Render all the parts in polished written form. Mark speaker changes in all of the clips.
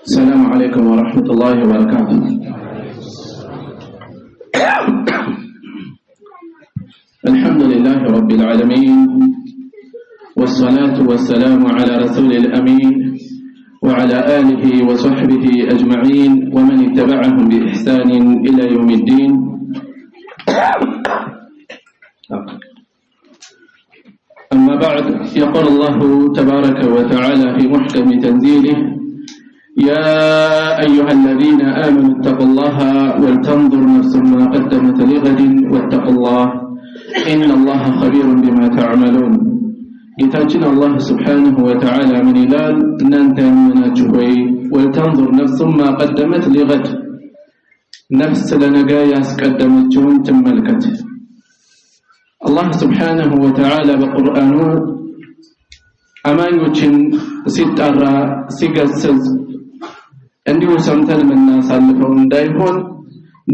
Speaker 1: السلام عليكم ورحمة الله وبركاته. الحمد لله رب العالمين، والصلاة والسلام على رسول الأمين وعلى آله وصحبه أجمعين ومن اتبعهم بإحسان إلى يوم الدين. أما بعد، يقول الله تبارك وتعالى في محكم تنزيله: يا أيها الذين آمنوا اتقوا الله ولتنظر نفس ما قدمت لغد واتقوا الله إن الله خبير بما تعملون. ጌታችን አላህ ሱብሓነሁ ወተዓላ ምን ይላል? እናንተ ያመናችሁ ሆይ ወልተንظር ነፍስ ما قدمت لغد፣ ነፍስ ለነገ ያስቀደመችውን ትመልከት። አላህ ሱብሓነሁ ወተዓላ በቁርአኑ አማኞችን ሲጣራ ሲገስጽ እንዲሁ ሰምተን የምናሳልፈው እንዳይሆን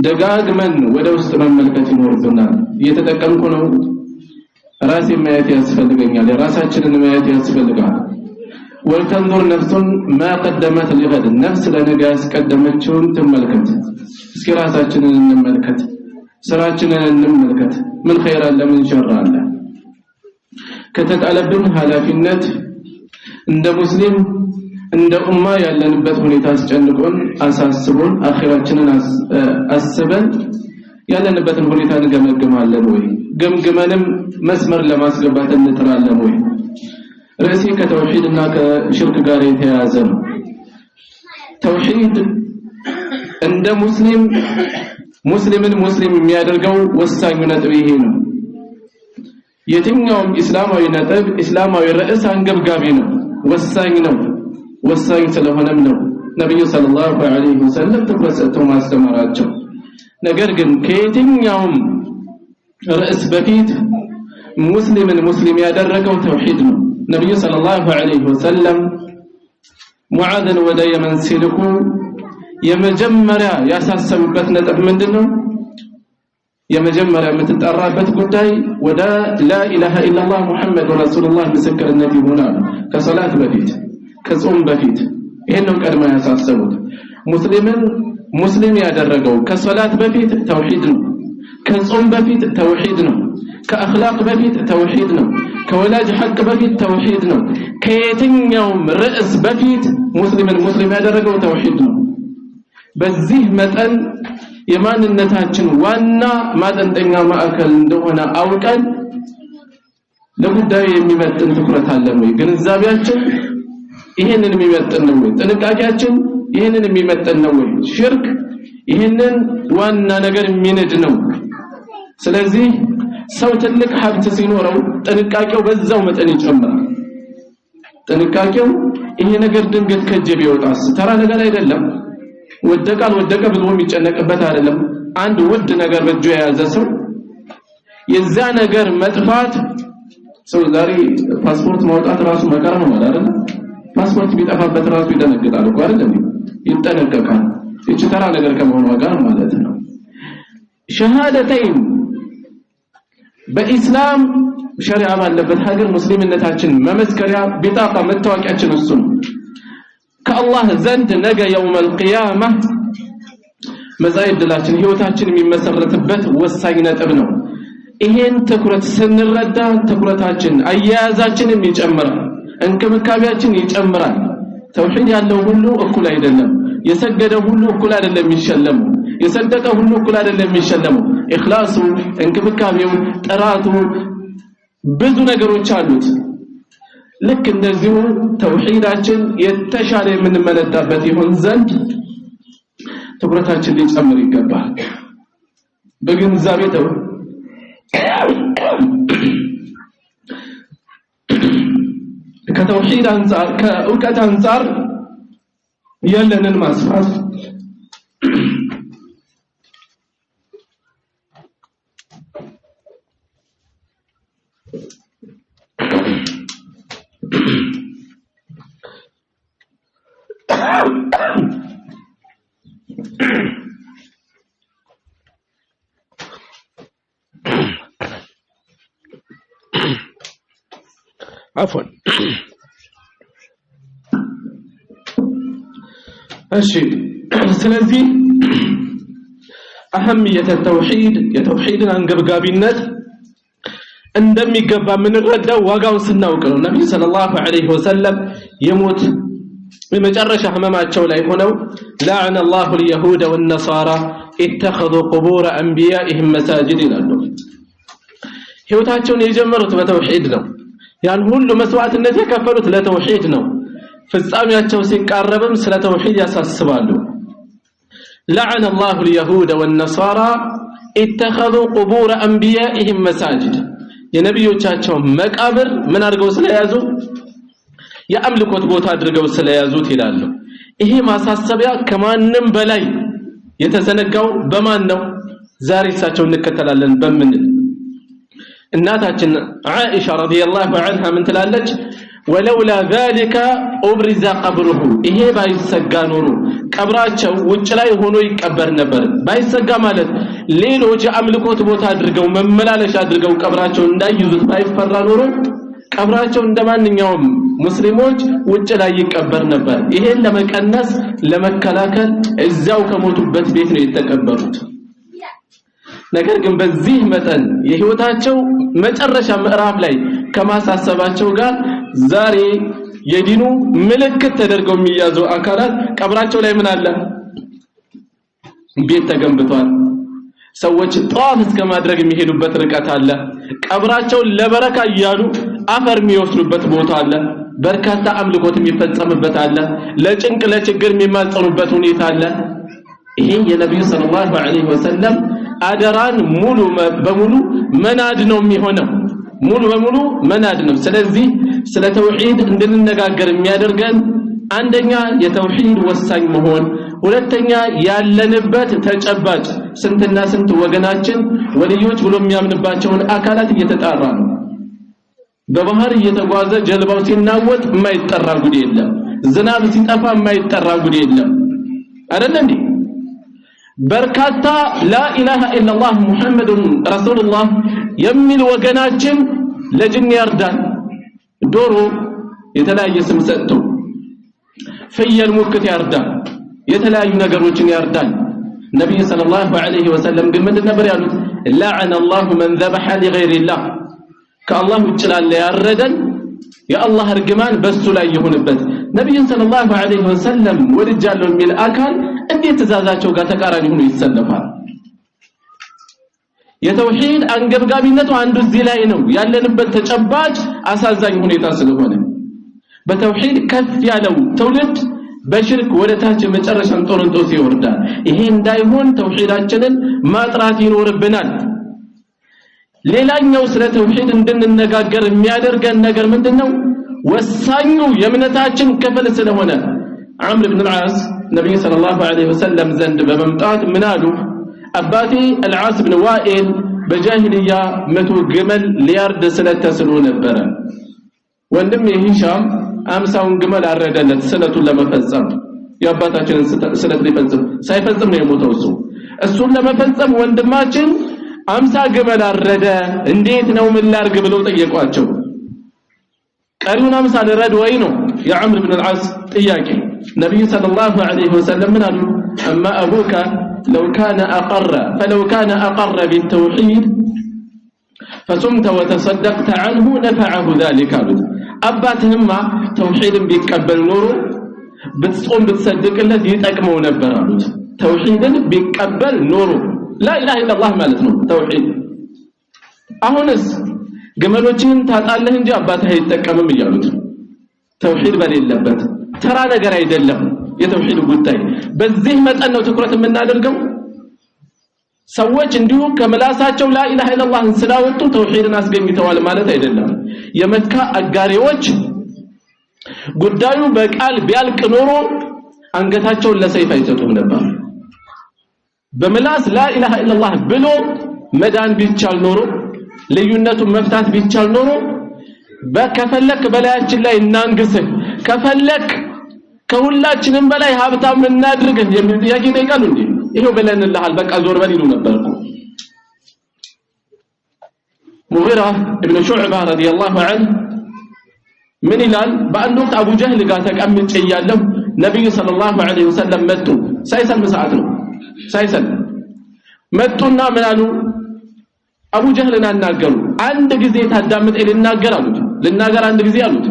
Speaker 1: ደጋግመን ወደ ውስጥ መመልከት ይኖርብናል። እየተጠቀምኩ ነው፣ ራሴ ማየት ያስፈልገኛል፣ የራሳችንን ማየት ያስፈልጋል። ወልተንظር ነፍሱን ما قدمت لغد፣ ነፍስ ለነገ ያስቀደመችውን ትመልከት። እስኪ ራሳችንን እንመልከት፣ ስራችንን እንመልከት። ምን ኸይር አለ፣ ምን ሸር አለ? ከተጣለብን ኃላፊነት እንደ ሙስሊም እንደ ኡማ ያለንበት ሁኔታ አስጨንቆን አሳስቦን አኺራችንን አስበን ያለንበትን ሁኔታ እንገመግማለን ወይ? ገምግመንም መስመር ለማስገባት እንጥራለን ወይ? ርዕሴ ከተውሂድና ከሽርክ ጋር የተያያዘ ነው። ተውሂድ እንደ ሙስሊምን ሙስሊም የሚያደርገው ወሳኙ ነጥብ ይሄ ነው። የትኛውም እስላማዊ ነጥብ፣ እስላማዊ ርዕስ አንገብጋቢ ነው፣ ወሳኝ ነው። ወሳኝ ስለሆነም ነው ነብዩ ሰለላሁ ዐለይሂ ወሰለም ትኩረት ሰጥተው ማስተማራቸው። ነገር ግን ከየትኛውም ርዕስ በፊት ሙስሊምን ሙስሊም ያደረገው ተውሂድ ነው። ነብዩ ሰለላሁ ዐለይሂ ወሰለም ሙዓዝን ወደ የመን ሲልኩ የመጀመሪያ ያሳሰቡበት ነጥብ ምንድነው? የመጀመሪያ የምትጠራበት ጉዳይ ወደ ላኢላሃ ኢላላህ ሙሐመድ ረሱሉላህ ምስክርነት ይሆናል። ከሰላት በፊት ከጾም በፊት ይሄን ነው ቀድማ ያሳሰቡት። ሙስሊምን ሙስሊም ያደረገው ከሰላት በፊት ተውሂድ ነው፣ ከጾም በፊት ተውሂድ ነው፣ ከአኽላቅ በፊት ተውሂድ ነው፣ ከወላጅ ሐቅ በፊት ተውሂድ ነው። ከየትኛውም ርዕስ በፊት ሙስሊምን ሙስሊም ያደረገው ተውሂድ ነው። በዚህ መጠን የማንነታችን ዋና ማጠንጠኛ ማዕከል እንደሆነ አውቀን ለጉዳዩ የሚመጥን ትኩረት አለን ወይ? ግንዛቤያችን ይሄንን የሚመጥን ነው ወይ? ጥንቃቄያችን ይሄንን የሚመጥን ነው ወይ? ሽርክ ይሄንን ዋና ነገር የሚንድ ነው። ስለዚህ ሰው ትልቅ ሀብት ሲኖረው ጥንቃቄው በዛው መጠን ይጨምራል። ጥንቃቄው ይሄ ነገር ድንገት ከጀ ቢወጣስ ተራ ነገር አይደለም። ወደቃል ወደቀ ብሎ የሚጨነቅበት አይደለም። አንድ ውድ ነገር በእጁ የያዘ ሰው የዛ ነገር መጥፋት፣ ሰው ዛሬ ፓስፖርት ማውጣት ራሱ መከራ ነው ማለት አይደል? ፓስፖርት ቢጠፋበት ራሱ ይደነግጣል እኮ አይደል? ይጠነቀቃል። እቺ ተራ ነገር ከመሆኑ ጋር ማለት ነው። ሸሃደተይን በኢስላም ሸሪዓ ባለበት ሀገር ሙስሊምነታችን መመስከሪያ ቢጣቃ መታወቂያችን እሱ ነው። ከአላህ ዘንድ ነገ የውመል ቂያማ መጻኢ ዕድላችን ህይወታችን የሚመሰረትበት ወሳኝ ነጥብ ነው። ይሄን ትኩረት ስንረዳ ትኩረታችን አያያዛችንም ይጨምራል፣ እንክብካቤያችን ይጨምራል። ተውሂድ ያለው ሁሉ እኩል አይደለም። የሰገደ ሁሉ እኩል አይደለም የሚሸለመው። የሰደቀ ሁሉ እኩል አይደለም የሚሸለመው። ኢኽላሱ፣ እንክብካቤው፣ ጥራቱ ብዙ ነገሮች አሉት። ልክ እንደዚሁ ተውሂዳችን የተሻለ የምንመለጣበት ይሆን ዘንድ ትኩረታችን ሊጨምር ይገባል። በግንዛቤ ከተውሂድ አንፃር ከእውቀት አንፃር ያለንን ማስፋት
Speaker 2: عفوا
Speaker 1: እሺ ስለዚህ أهمية التوحيد يتوحيدنا አንገብጋቢነት እንደሚገባ ምንረዳው ዋጋውን ስናውቅ ነው ነብዩ ሰለላሁ ዐለይሂ ወሰለም የሞት በመጨረሻ ህመማቸው ላይ ሆነው لعن الله اليهود والنصارى اتخذوا قبور انبيائهم مساجد ይላሉ ህይወታቸውን የጀመሩት በተውሂድ ነው ያን ሁሉ መስዋዕትነት የከፈሉት ለተውሂድ ነው ፍጻሜያቸው ሲቃረብም ስለ ተውሂድ ያሳስባሉ لعن الله اليهود والنصارى اتخذوا قبور انبيائهم مساجد የነብዮቻቸው መቃብር ምን አድርገው ስለያዙ የአምልኮት ቦታ አድርገው ስለያዙት ይላሉ ይሄ ማሳሰቢያ ከማንም በላይ የተዘነጋው በማን ነው ዛሬ እሳቸው እንከተላለን በምን እናታችን አይሻ ረዲየላሁ ዐንሃ ምን ትላለች ولولا ذلك ابرز قبره ይሄ ባይሰጋ ኖሮ ቀብራቸው ውጭ ላይ ሆኖ ይቀበር ነበር ባይሰጋ ማለት ሌሎች አምልኮት ቦታ አድርገው መመላለሽ አድርገው ቀብራቸው እንዳይዙት ባይፈራ ኖሮ ቀብራቸው እንደማንኛውም ሙስሊሞች ውጭ ላይ ይቀበር ነበር ይሄን ለመቀነስ ለመከላከል እዛው ከሞቱበት ቤት ነው የተቀበሩት ነገር ግን በዚህ መጠን የህይወታቸው መጨረሻ ምዕራፍ ላይ ከማሳሰባቸው ጋር ዛሬ የዲኑ ምልክት ተደርገው የሚያዙ አካላት ቀብራቸው ላይ ምን አለ ቤት ተገንብቷል ሰዎች ጧፍ እስከ ማድረግ የሚሄዱበት ርቀት አለ ቀብራቸው ለበረካ ይያሉ አፈር የሚወስዱበት ቦታ አለ በርካታ አምልኮት የሚፈጸምበት አለ ለጭንቅ ለችግር የሚማጸኑበት ሁኔታ አለ ይሄ የነብዩ ሰለላሁ ዐለይሂ ወሰለም አደራን ሙሉ በሙሉ መናድ ነው የሚሆነው ሙሉ በሙሉ መናድ ነው ስለዚህ ስለ ተውሂድ እንድንነጋገር የሚያደርገን አንደኛ የተውሂድ ወሳኝ መሆን ሁለተኛ ያለንበት ተጨባጭ ስንትና ስንት ወገናችን ወልዮች ብሎ የሚያምንባቸውን አካላት እየተጣራ ነው በባህር እየተጓዘ ጀልባው ሲናወጥ የማይጠራ ጉድ የለም ዝናብ ሲጠፋ የማይጠራ ጉድ የለም አይደል እንዴ በርካታ لا اله الا الله محمد رسول الله የሚል ወገናችን ለጅን ያርዳል ዶሮ የተለያየ ስም ሰጥቶ ፍየል ሙክት ያርዳል የተለያዩ ነገሮችን ያርዳል ነብዩ ሰለላሁ ዐለይሂ ወሰለም ግን ምን ነበር ያሉት لعن الله من ذبح لغير الله ከአላህ ውጭ ላለ ያረደን የአላህ እርግማን በሱ ላይ ይሁንበት ነብዩ ሰለላሁ ዐለይሂ ወሰለም ወድጃለሁ የሚል አካል እንዴት ተዛዛቸው ጋር ተቃራኒ ሆኖ ይሰለፋል የተውሂድ አንገብጋቢነቱ አንዱ እዚህ ላይ ነው ያለንበት ተጨባጭ አሳዛኝ ሁኔታ ስለሆነ በተውሂድ ከፍ ያለው ትውልድ በሽርክ ወደታች መጨረሻም ጦርንጦስ ይወርዳል ይሄ እንዳይሆን ተውሂዳችንን ማጥራት ይኖርብናል ሌላኛው ስለ ተውሂድ እንድንነጋገር የሚያደርገን ነገር ምንድነው ወሳኙ የእምነታችን ክፍል ስለሆነ عمرو بن العاص ነብዩ ሰለላሁ ዐለይሂ ወሰለም ዘንድ በመምጣት ምን አሉ አባቴ العاص بن وائل በጃሂልያ መቶ ግመል ሊያርድ ስለተስሎ ነበር ወንድም የሂሻም 50ውን ግመል አረደለት ስለቱን ለመፈጸም የአባታችንን ስለት ሊፈጽም ሳይፈጽም ነው የሞተው እሱን ለመፈጸም ወንድማችን 50 ግመል አረደ እንዴት ነው ምን ላርግ ብለው ጠየቋቸው ቀሪውን 50 ለረድ ወይ ነው የعمرو بن العاص ጥያቄ ነብዩ ሰለላሁ ዐለይሂ ወሰለም ምን አሉ اما ابوك لو كان اقر بالتوحيد فصمت وتصدقت عنه نفعه ذلك አባትህማ ተውሂድን ቢቀበል ኖሮ ብትጾም ብትሰድቅለት ይጠቅመው ነበር አሉት ተውሂድን ቢቀበል ኖሮ لا اله الا الله ማለት ነው ተውሂድ አሁንስ ግመሎችን ታጣለህ እንጂ አባትህ አይጠቀምም ይያሉት ተውሂድ በሌለበት ተራ ነገር አይደለም የተውሂድ ጉዳይ በዚህ መጠን ነው ትኩረት የምናደርገው ሰዎች እንዲሁ ከመላሳቸው لا اله الا الله ስላወጡ ተውሂድን አስገኝተዋል ማለት አይደለም የመካ አጋሪዎች ጉዳዩ በቃል ቢያልቅ ኖሮ አንገታቸውን ለሰይፍ አይሰጡም ነበር በመላስ لا اله الا الله ብሎ መዳን ቢቻል ኖሮ ልዩነቱን መፍታት ቢቻል ኖሮ በከፈለክ በላያችን ላይ እናንግስህ ከፈለክ ከሁላችንም በላይ ሀብታም እናድርግህ የሚል ጥያቄ ጠይቃሉ እንዴ ይሄው በለንልሃል በቃ ዞር በል ይሉ ነበርኩ ሙጊራ ኢብኑ ሹዕባ ረዲየላሁ ዐንሁ ምን ይላል በአንድ ወቅት አቡ ጀህል ጋር ተቀምጬ ያለው ነብዩ ሰለላሁ ዐለይሂ ወሰለም መጡ ሳይሰልም ሰዓት ነው ሳይሰልም መጡና ምን አሉ አቡ ጀህልን አናገሩ አንድ ጊዜ ታዳምጥ ልናገር አሉት ልናገር አንድ ጊዜ አሉት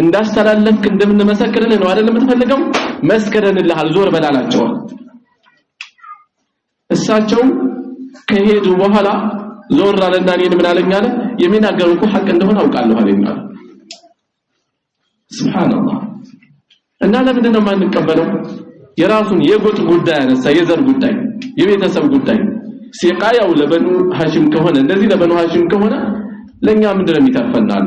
Speaker 1: እንዳስተላለፍክ እንደምንመሰክርልህ ነው አይደል የምትፈልገው መስከረንልሃል ዞር በላላቸው እሳቸው ከሄዱ በኋላ ዞር አለና እኔን ምን አለኝ አለ የሚናገሩት ሐቅ እንደሆነ አውቃለሁ አለኝ ሱብሃንአላህ እና ለምንድን ነው ማንቀበለው የራሱን የጎጥ ጉዳይ አነሳ የዘር ጉዳይ የቤተሰብ ጉዳይ ሲቃያው ለበኑ ሐሽም ከሆነ እንደዚህ ለበኑ ሐሽም ከሆነ ለኛ ምንድነው የሚተርፈናል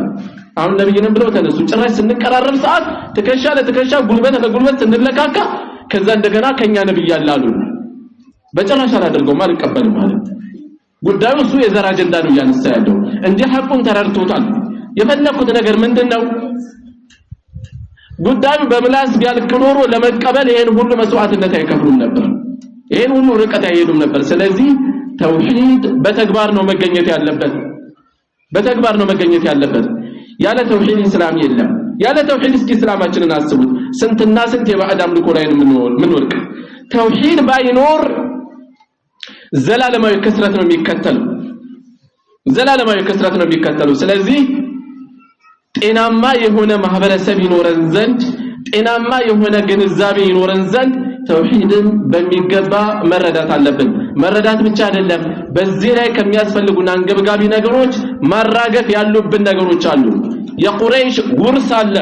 Speaker 1: አሁን ነብይንም ብለው ተነሱ ጭራሽ ስንቀራረብ ሰዓት ተከሻ ለተከሻ ጉልበት ለጉልበት ስንለካካ ከዛ እንደገና ከኛ ነብይ ያላሉ በጭራሽ አላደርገው ማልቀበልም ማለት ጉዳዩ እሱ የዘር አጀንዳ ነው ያነሳ ያለው እንጂ ሐቁን ተረድቶታል የፈለኩት ነገር ምንድነው ጉዳዩ በምላስ ቢያልቅ ኖሮ ለመቀበል ይሄን ሁሉ መስዋዕትነት አይከፍሉም ነበር ይሄን ሁሉ ርቀት አይሄዱም ነበር ስለዚህ ተውሂድ በተግባር ነው መገኘት ያለበት በተግባር ነው መገኘት ያለበት ያለ ተውሂድ እስላም የለም ያለ ተውሂድ እስላማችንን አስቡት ስንትና ስንት የባዕድ አምልኮ ላይ ምን ወርቅ ተውሂድ ባይኖር ዘላለማዊ ክስረት ነው የሚከተለው ዘላለማዊ ክስረት ነው የሚከተለው ስለዚህ ጤናማ የሆነ ማህበረሰብ ይኖረን ዘንድ ጤናማ የሆነ ግንዛቤ ይኖረን ዘንድ ተውሂድን በሚገባ መረዳት አለብን መረዳት ብቻ አይደለም በዚህ ላይ ከሚያስፈልጉና አንገብጋቢ ነገሮች ማራገፍ ያሉብን ነገሮች አሉ የቁረይሽ ውርስ አለ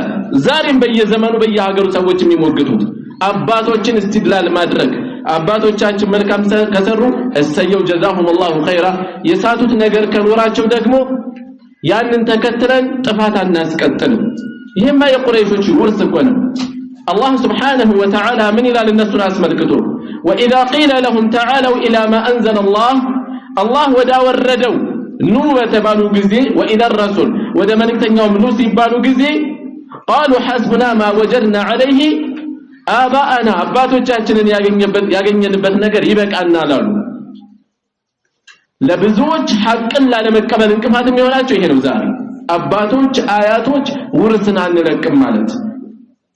Speaker 1: ዛሬም በየዘመኑ በየሀገሩ ሰዎች የሚሞግቱት አባቶችን استدلال ማድረግ አባቶቻችን መልካም ከሰሩ እሰየው ጀዛሁሙላሁ ኸይራ የሳቱት ነገር ከኖራቸው ደግሞ ያንን ተከትለን ጥፋት አናስቀጥልም ይሄማ የቁረይሾች ውርስ እኮ ነው الله سبحانه وتعالى من إلى الناس أسملكته وإذا قيل لهم تعالوا إلى ما أنزل الله ودا وردوا نو وتبالوا جزي وإذا الرسول ودا ملكتن يوم نوسي بالوا جزي قالوا حسبنا ما وجدنا عليه آباءنا أباتو جاتشنن ያገኘንበት ነገር ይበቃናል ለብዙዎች ሐቅን ላለመቀበል እንቅፋት የሚሆናቸው ይሄ ነው ዛሬ አባቶች አያቶች ውርስን አንለቅም ማለት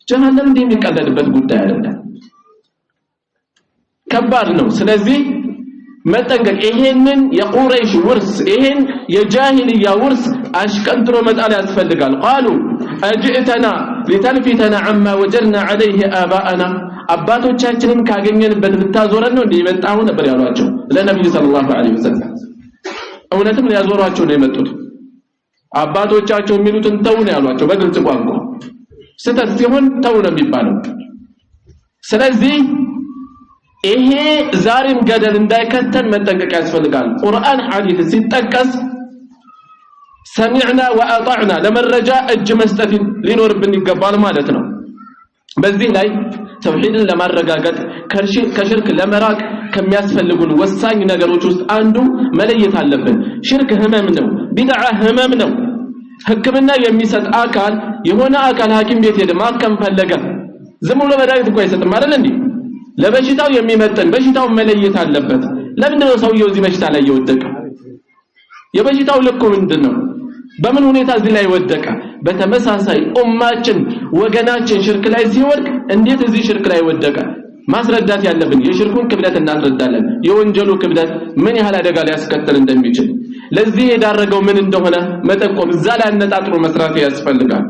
Speaker 1: ጀሃነም እንደሚቀለድበት ጉዳይ አይደለም ከባድ ነው ስለዚህ መጠንቀቅ ይሄንን የቁረይሽ ውርስ ይሄን የጃሂልያ ውርስ አሽቀንጥሮ መጣል ያስፈልጋል قالوا اجئتنا لتلفتنا عما وجدنا عليه آباءنا አባቶቻችንን ካገኘንበት ልታዞረን ነው እንደመጣው ነበር ያሏቸው ለነብዩ ሰለላሁ ዐለይሂ ወሰለም እውነትም ያዞሯቸው ነው የመጡት አባቶቻቸው የሚሉትን ተው ነው ያሏቸው በግልጽ ቋንቋ ስተት ሲሆን ተው ነው የሚባለው ስለዚህ ይሄ ዛሬም ገደል እንዳይከተን መጠንቀቅ ያስፈልጋል ቁርአን ሐዲስ ሲጠቀስ ሰሚዕና ወአጣዕና ለመረጃ እጅ መስጠት ሊኖርብን ይገባል ማለት ነው በዚህ ላይ ተውሂድን ለማረጋገጥ ከሽርክ ለመራቅ ከሚያስፈልጉን ወሳኝ ነገሮች ውስጥ አንዱ መለየት አለብን ሽርክ ህመም ነው ቢድዓ ህመም ነው ህክምና የሚሰጥ አካል የሆነ አካል ሐኪም ቤት ሄደ ማከም ፈለገ ዝም ብሎ መድኃኒት እኮ አይሰጥም አይደል እንዴ ለበሽታው የሚመጥን በሽታው መለየት አለበት ለምንድነው ሰውየው እዚህ በሽታ ላይ የወደቀ የበሽታው ልኩ ምንድነው በምን ሁኔታ እዚህ ላይ ወደቀ በተመሳሳይ ኡማችን ወገናችን ሽርክ ላይ ሲወድቅ እንዴት እዚህ ሽርክ ላይ ወደቀ ማስረዳት ያለብን የሽርኩን ክብደት እናስረዳለን የወንጀሉ ክብደት ምን ያህል አደጋ ሊያስከትል እንደሚችል ለዚህ የዳረገው ምን እንደሆነ መጠቆም እዛ ላይ አነጣጥሮ መስራት ያስፈልጋል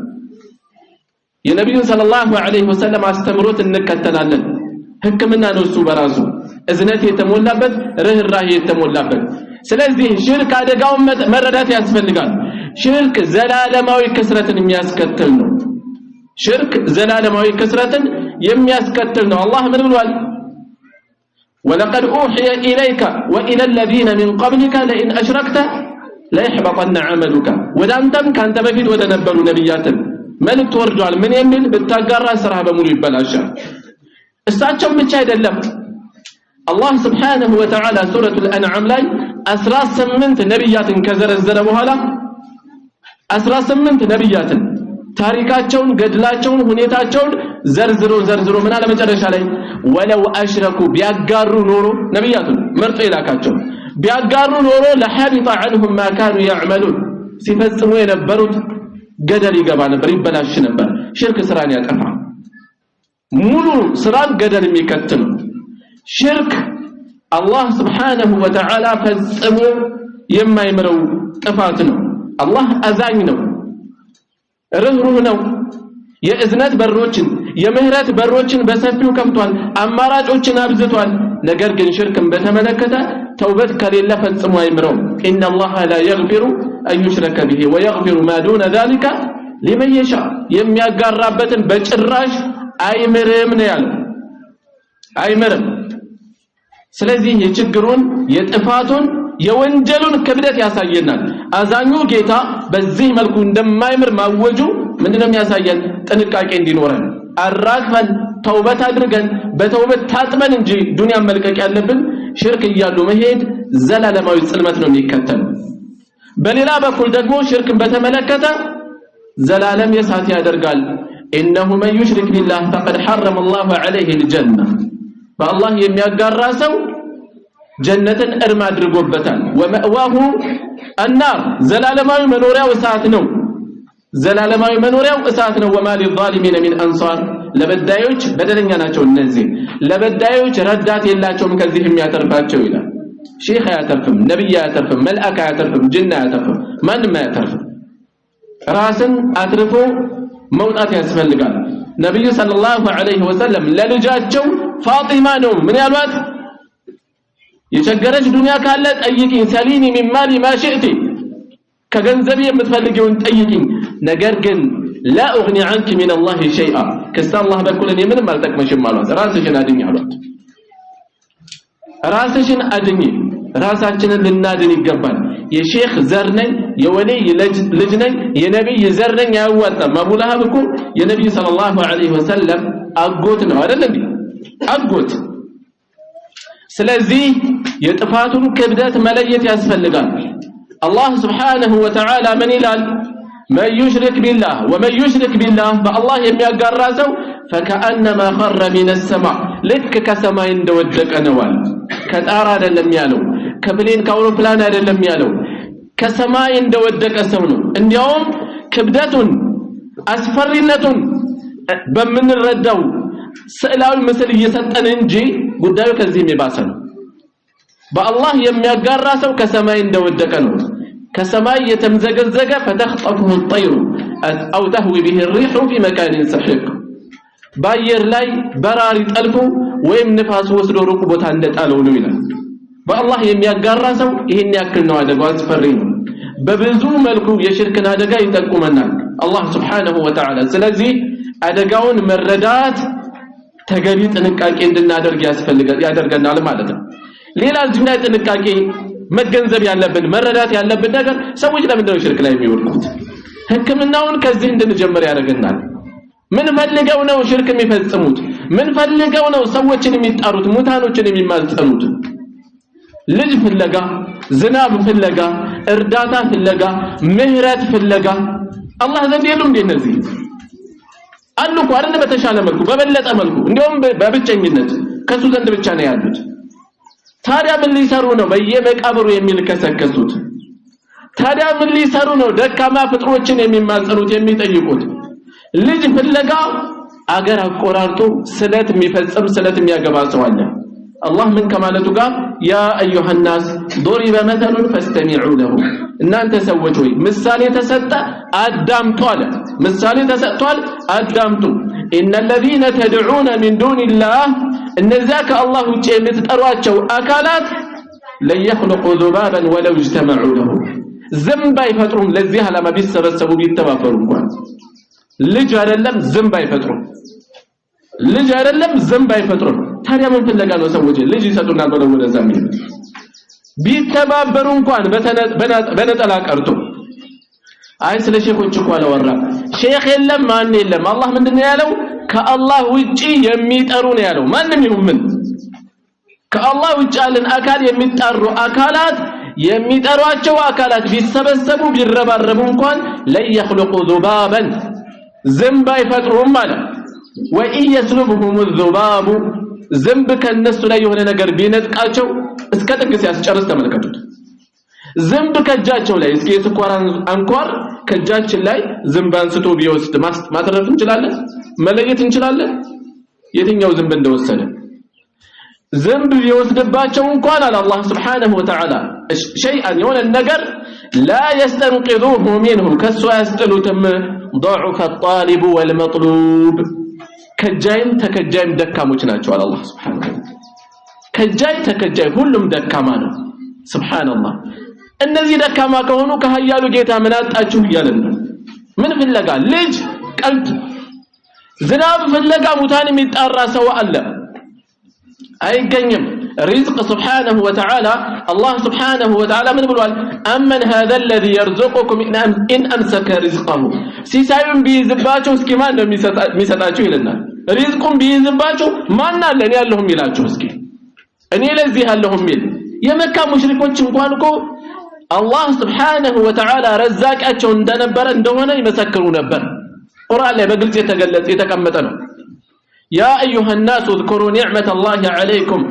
Speaker 1: የነብዩ ሰለላሁ ዐለይሂ ወሰለም አስተምሮት እንከተላለን ህክምና ነው እሱ በራሱ እዝነት የተሞላበት ርህራሄ የተሞላበት ስለዚህ ሽርክ አደጋውን መረዳት ያስፈልጋል ሽርክ ዘላለማዊ ክስረትን የሚያስከትል ነው ሽርክ ዘላለማዊ ክስረትን የሚያስከትል ነው አላህ ምን ብሏል ولقد اوحي اليك والى الذين من قبلك لئن اشركت لا يحبطن عملك ወዳንተም ካንተ በፊት ወደ ነበሩ ነብያትን መልእክት ወርዷል ምን የሚል ብታጋራ ስራ በሙሉ ይበላሻል እሳቸው ብቻ አይደለም አላህ Subhanahu Wa Ta'ala ሱረቱ الانعام ላይ 18 ነብያትን ከዘረዘረ በኋላ 18 ነብያትን ታሪካቸውን ገድላቸውን ሁኔታቸውን ዘርዝሮ ምን አለ መጨረሻ ላይ ወለው አሽረኩ ቢያጋሩ ኖሮ ነብያቱን መርጦ ይላካቸው ቢያጋሩ ኖሮ ለሐቢጣ عنهم ما كانوا يعملون ሲፈጽሙ የነበሩት ገደል ይገባ ነበር ይበላሽ ነበር ሽርክ ስራን ያጠፋ ሙሉ ስራን ገደል የሚከተል ሽርክ አላህ Subhanahu Wa Ta'ala ፈጽሞ የማይምረው ጥፋት ነው አላህ አዛኝ ነው ርህሩህ ነው የእዝነት በሮችን የምህረት በሮችን በሰፊው ከፍቷል አማራጮችን አብዝቷል ነገር ግን ሽርክን በተመለከተ ተውበት ከሌለ ፈጽሞ አይምረው ኢነ አላህ ላ يغفر أن يشرك به ويغفر ما دون ذلك لمن يشاء የሚያጋራበትን በጭራሽ አይምርም ነው ያለው አይምርም ስለዚህ የችግሩን የጥፋቱን የወንጀሉን ክብደት ያሳየናል አዛኙ ጌታ በዚህ መልኩ እንደማይምር ማወጁ ምንድነው የሚያሳየን ጥንቃቄ እንዲኖረን አራግፈን ተውበት አድርገን በተውበት ታጥመን እንጂ ዱንያን መልቀቅ ያለብን ሽርክ እያሉ መሄድ ዘላለማዊ ጽልመት ነው የሚከተል በሌላ በኩል ደግሞ ሽርክን በተመለከተ ዘላለም የሳት ያደርጋል إنه من يشرك بالله فقد حرم الله عليه الجنة فالله የሚያጋራ ሰው ጀነትን እርም አድርጎበታል ومأواه النار ዘላለማዊ መኖሪያው እሳት ነው ዘላለማዊ መኖሪያው እሳት ነው وما للظالمين من أنصار ለበዳዮች በደለኛ ናቸው እነዚህ ለበዳዮች ረዳት የላቸውም ከዚህ የሚያተርፋቸው ይላል ሼህ አያተርፍም ነብይ አያተርፍም መልአክ አያተርፍም ጅን አያተርፍም ማንም አያተርፍም ራስን አትርፎ መውጣት ያስፈልጋል ነብዩ ሰለላሁ ዐለይሂ ወሰለም ለልጃቸው ፋጢማ ነው ምን ያሏት የቸገረች ዱንያ ካለ ጠይቂኝ ሰሊኒ ሚን ማሊ ማ شئت ከገንዘብ የምትፈልጊውን ጠይቂኝ ነገር ግን لا اغني عنك من الله شيئا ከአላህ በኩል እኔ ምንም አልጠቅመሽም አሏት ራስሽን አድኝ አሏት ራስሽን አድኝ ራሳችንን ልናድን ይገባል የሼክ ዘር ነኝ የወልይ ልጅ ነኝ የነብይ ዘር ነኝ ያዋጣም አቡ ለሃብ እኮ የነብይ ሰለላሁ ዐለይሂ ወሰለም አጎት ነው አይደል እንዴ አጎት ስለዚህ የጥፋቱን ክብደት መለየት ያስፈልጋል አላህ Subhanahu Wa Ta'ala ምን ይላል من يشرك بالله ومن يشرك بالله فالله የሚያጋራ ሰው فكأنما خر من السماء ልክ ከሰማይ እንደወደቀ ነዋል ከጣራ አይደለም ያለው ከፕሌን ከአውሮፕላን አይደለም ያለው ከሰማይ እንደወደቀ ሰው ነው እንዲያውም ክብደቱን አስፈሪነቱን በመንረዳው ስዕላዊ ምስል እየሰጠን እንጂ ጉዳዩ ከዚህ የባሰ ነው በአላህ የሚያጋራ ሰው ከሰማይ እንደወደቀ ነው ከሰማይ የተምዘገዘገ فتخطفه الطير أو تهوي به الريح في مكان سحيق ባየር ላይ በራሪ ጠልፎ ወይም ንፋስ ወስዶ ሩቅ ቦታ እንደጣለው ነው ይላል በአላህ የሚያጋራ ሰው ይሄን ያክል ነው አደጋው አስፈሪ ነው በብዙ መልኩ የሽርክን አደጋ ይጠቁመናል አላህ Subhanahu Wa Ta'ala ስለዚህ አደጋውን መረዳት ተገቢ ጥንቃቄ እንድናደርግ ያደርገናል ማለት ነው ሌላ እዚህ ላይ ጥንቃቄ መገንዘብ ያለብን መረዳት ያለብን ነገር ሰዎች ለምንድነው ሽርክ ላይ የሚወድቁት ህክምናውን ከዚህ እንድንጀምር ያደርገናል ምን ፈልገው ነው ሽርክ የሚፈጽሙት ምን ፈልገው ነው ሰዎችን የሚጣሩት ሙታኖችን የሚማጸኑት ልጅ ፍለጋ ዝናብ ፍለጋ እርዳታ ፍለጋ ምህረት ፍለጋ አላህ ዘንድ የሉም እንደነዚህ አሉ እኮ አይደል በተሻለ መልኩ በበለጠ መልኩ እንደውም በብቸኝነት ከሱ ዘንድ ብቻ ነው ያሉት ታዲያ ምን ሊሰሩ ነው በየመቃብሩ የሚልከሰከሱት ታዲያ ምን ሊሰሩ ነው ደካማ ፍጥሮችን የሚማጸኑት የሚጠይቁት ልጅ ፍለጋ አገር አቆራርጦ ስለት የሚፈጽም ስለት የሚያገባ ሰው አለ አላህ ምን ከማለቱ ጋር ያ አዩሃ الناس ضرب مثل فاستمعوا له እናንተ ሰዎች ሆይ ምሳሌ ተሰጠ አዳምጡ አለ ምሳሌ ተሰጥቷል አዳምጡ ان الذين تدعون من دون الله እነዚያ ከአላህ ውጪ የምትጠሯቸው አካላት لا يخلقوا ذبابا ولو اجتمعوا له ዝንብ አይፈጥሩም ለዚህ ዓላማ ቢሰበሰቡ ቢተባበሩ እንኳን ልጅ አይደለም ዝንብ አይፈጥሩም ልጅ አይደለም ዝንብ አይፈጥሩም ታዲያ ምን ፍለጋ ነው ሰዎች ልጅ ይሰጡናል ብለው ወደዛ የሚሉት ቢተባበሩ እንኳን በነጠላ ቀርቶ አይ ስለ ሼኾች እኮ አላወራ ሼኽ የለም ማን የለም አላህ ምንድነው ያለው ከአላህ ውጪ የሚጠሩ ነው ያለው ማንንም ይሁን ምን ከአላህ ውጪ ያለን አካል የሚጣሩ አካላት የሚጠሯቸው አካላት ቢሰበሰቡ ቢረባረቡ እንኳን ለይخلቁ ذبابا ዝንብ አይፈጥሩም ማለት وإن يسلبهم الذباب ዝንብ ከነሱ ላይ የሆነ ነገር ቢነጥቃቸው እስከ ጥግ ሲያስጨርስ ተመልከቱት ዝንብ ከጃቸው ላይ እስኪ የስኳራን አንኳር ከጃችን ላይ ዝንብ አንስቶ ቢወስድ ማትረፍ እንችላለን መለየት እንችላለን የትኛው ዝንብ እንደወሰደ ዝንብ ቢወስድባቸው እንኳን አለ አላህ Subhanahu Wa Ta'ala شيئا የሆነ ነገር لا يستنقذوه منه ከሱ ያስጥሉትም ضعف الطالب والمطلوب ከጃይም ተከጃይም ደካሞች ናቸው አለ አላህ Subhanahu Wa Ta'ala ከጃይ ተከጃይ ሁሉም ደካማ ነው Subhanallah እነዚህ ደካማ ከሆኑ ከሀያሉ ጌታ ምን አጣችሁ ይያለን ምን ፍለጋ ልጅ ቀልት ዝናብ ፍለጋ ሙታን የሚጣራ ሰው አለ አይገኝም رزق سبحانه وتعالى الله سبحانه وتعالى من بلوال أمن هذا الذي يرزقكم إن أمسك رزقه سيسايم بيزباتو سكيمان ميساتاتو إلنا رزقهم بيزباتو ما نالن يالهم ميلاتو سكي أني لزي هالهم ميل يمكا مشركون چنقوانكو الله سبحانه وتعالى رزاك أتشو اندنبر اندونا يمسكروا نبر قرآن لي بقلت يتقلت يتكمتنا يا أيها الناس اذكروا نعمة الله عليكم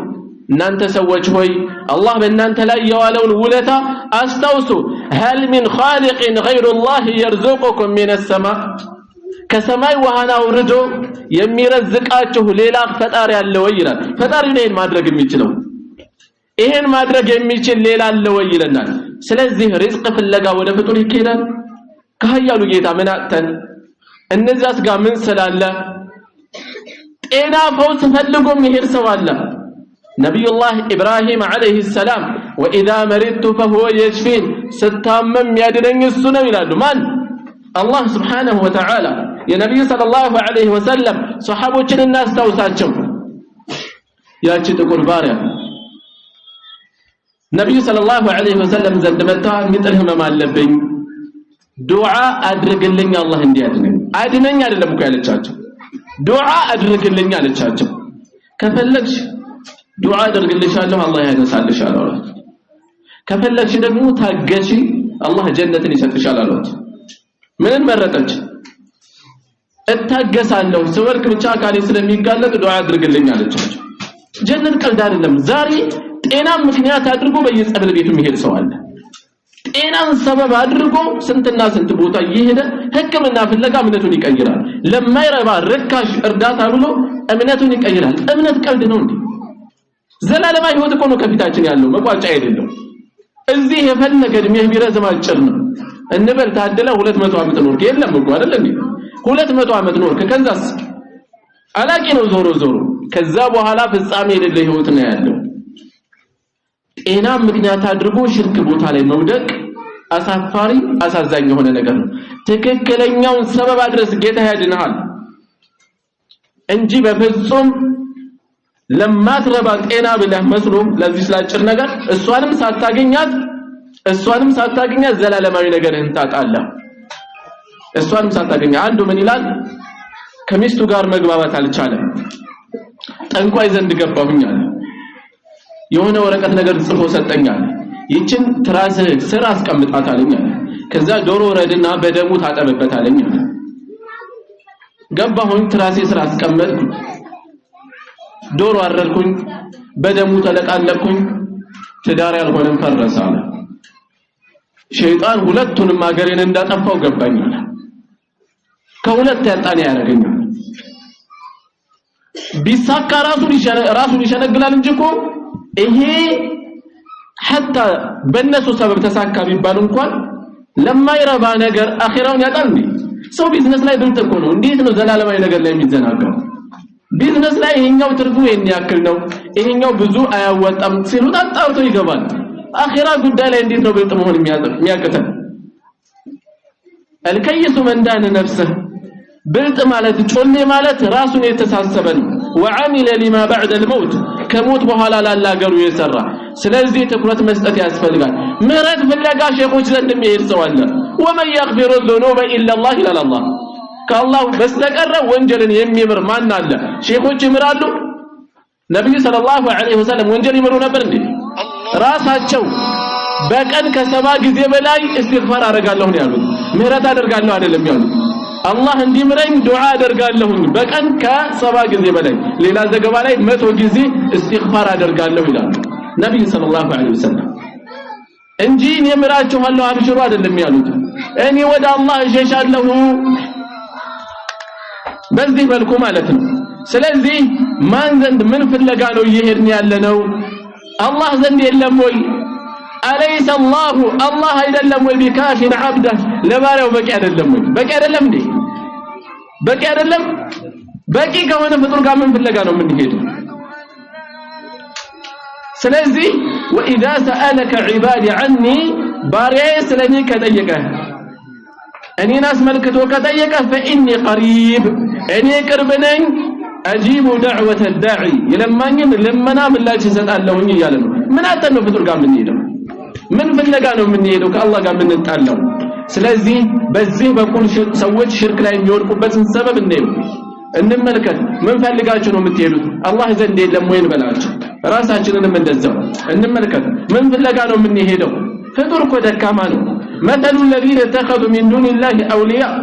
Speaker 1: نانت سوّج هوي الله بنانت لا يوالون ولتا استوسوا هل من خالق غير الله يرزقكم من السماء كسماء وهنا وردو يميرزقاچو ليلا فطاري ያለ ወይ ይላል ፈጣሪ ነው ማድረግ የሚችለው ይሄን ማድረግ የሚችል ሌላ አለ ወይ ይለናል ስለዚህ ሪዝቅ ፍለጋ ወደ ፍጡር ይከዳል ከሀያሉ ጌታ ምን አጥተን እነዛስ ጋር ምን ስላለ ጤና ፈውስ ፈልጎ መሄድ ሰው አለ نبي الله إبراهيم عليه السلام وإذا مرضت فهو يشفين ستامم يدنن السنة إلى من الله سبحانه وتعالى يا نبي صلى الله عليه وسلم صحابة الناس توساتهم يا تقول بارع نبي صلى الله عليه وسلم زندمتا مثلهم ما لبين دعاء أدركلني الله اندي أدنني አይደለም እኮ ያለቻቸው دعاء أدركلني ያለቻቸው ከፈለግሽ ዱዓ አድርግልሻለሁ አላህ ያነሳልሻል አሏት ከፈለግሽ ደግሞ ታገሺ አላህ ጀነትን ይሰጥሻል አሏት ምን መረጠች እታገሳለሁ ስወርክ ብቻ ካለ ስለሚጋለጥ ዱዓ አድርግልኝ አለቻቸው ጀነት ቀልድ አይደለም ዛሬ ጤና ምክንያት አድርጎ በየጸበል ቤቱ የሚሄድ ሰው አለ ጤናን ሰበብ አድርጎ ስንትና ስንት ቦታ ይሄደ ህክምና ፍለጋ እምነቱን ይቀይራል ለማይረባ ርካሽ እርዳታ ብሎ እምነቱን ይቀይራል እምነት ቀልድ ነው እንዴ ዘላለማዊ ህይወት እኮ ነው ከፊታችን ያለው መቋጫ አይደለም እዚህ የፈለገ እድሜ ቢረዝም አጭር ነው እንበል ታደለ 200 ዓመት ኖር የለም እኮ አይደል እንዴ 200 ዓመት ኖር ከዛስ አላቂ ነው ዞሮ ዞሮ ከዛ በኋላ ፍጻሜ የሌለ ህይወት ነው ያለው ጤና ምክንያት አድርጎ ሽርክ ቦታ ላይ መውደቅ አሳፋሪ አሳዛኝ የሆነ ነገር ነው ትክክለኛውን ሰበብ አድረስ ጌታ ያድንሃል እንጂ በፍጹም ለማትረባ ጤና ብለህ መስሎ ለዚህ ስላጭር ነገር እሷንም ሳታገኛት ዘላለማዊ ነገርህን ታጣለህ እሷንም ሳታገኛ አንዱ ምን ይላል ከሚስቱ ጋር መግባባት አልቻለም ጠንቋይ ዘንድ ገባሁኝ አለ የሆነ ወረቀት ነገር ጽፎ ሰጠኛል ይችን ትራስ ስር አስቀምጣታለኝ አለ ከዛ ዶሮ ረድና በደሙ ታጠበበታለኝ አለ ገባሁኝ ትራሴ ስር አስቀመጥኩ ዶሮ አረድኩኝ በደሙ ተለቃለቅኩኝ ትዳር ያልሆነም ፈረሳለ ሸይጣን ሁለቱንም አገሬን እንዳጠፋው ገባኛል ከሁለት ያጣኔ ያረጋኛል ቢሳካ ራሱን ይሸነግላል እንጂ እኮ ይሄ حتى በእነሱ ሰበብ ተሳካ ቢባል እንኳን ለማይረባ ነገር አኺራውን ያጣል እንዴ ሰው ቢዝነስ ላይ ብልጥ እኮ ነው እንዴት ነው ዘላለማዊ ነገር ላይ የሚዘናጋው ቢዝነስ ላይ ይሄኛው ትርፉ የሚያክል ነው ይሄኛው ብዙ አያወጣም ሲሉ ታጣውቶ ይገባል አኺራ ጉዳይ ላይ እንዴት ነው ብልጥ መሆን የሚያቀተን الكيس من دان نفسه ብልጥ ማለት ጮሌ ማለት ራሱን የተሳሰበ ነው وعمل لما بعد الموت ከሞት በኋላ ላላገሩ የሰራ ስለዚህ ትኩረት መስጠት ያስፈልጋል ምህረት ፍለጋ ሼኾች ዘንድ የሚሄድ ሰው አለ ومن يغفر الذنوب الا الله الا الله ከአላህ በስተቀር ወንጀልን የሚምር ማን አለ ሼኾች ይምራሉ ነብዩ ሰለላሁ ዐለይሂ ወሰለም ወንጀል ይምሩ ነበር እንዴ ራሳቸው በቀን ከ70 ጊዜ በላይ እስትግፋር አደርጋለሁ ነው ያሉት ምህረት አደርጋለሁ አይደለም ያሉት አላህ እንዲምረኝ ዱዓ አደርጋለሁ በቀን ከ70 ጊዜ በላይ ሌላ ዘገባ ላይ 100 ጊዜ እስትግፋር አደርጋለሁ ይላል ነብዩ ሰለላሁ ዐለይሂ ወሰለም እንጂ እኔ ምራችኋለሁ አብሽሩ አይደለም ያሉት እኔ ወደ አላህ እሸሻለሁ በዚህ መልኩ ማለት ነው ስለዚህ ማን ዘንድ ምን ፍለጋ ነው እየሄድን ያለነው አላህ ዘንድ የለም ወይ أليس الله አይደለም ወይ ቢካፊን عبده ለባሪያው በቂ አይደለም ወይ በቂ አይደለም እንዴ በቂ አይደለም በቂ ከሆነ ፍጡር ጋር ምን ፍለጋ ነው የምንሄደው ስለዚህ واذا سالك عبادي عني ባሪያዬ ስለኔ ከጠየቀ እኔን አስመልክቶ ከጠየቀ فاني قريب እኔ ቅርብ ነኝ اجيب دعوه الداعي ይለማኝን ለመና ምላሽ እሰጣለሁኝ እያለ ነው ምን አጠን ነው ፍጡር ጋር የምንሄደው ምን ፍለጋ ነው የምንሄደው ከአላህ ጋር የምንጣለው ስለዚህ በዚህ በኩል ሰዎች ሽርክ ላይ የሚወድቁበትን ሰበብ እንመልከት ምን ፈልጋችሁ ነው የምትሄዱት አላህ ዘንድ የለም ወይ እንበላችሁ ራሳችንንም እንደዛው እንመልከት ምን ፍለጋ ነው የምንሄደው ፍጡር እኮ ደካማ ነው مثل الذين اتخذوا من دون الله اولياء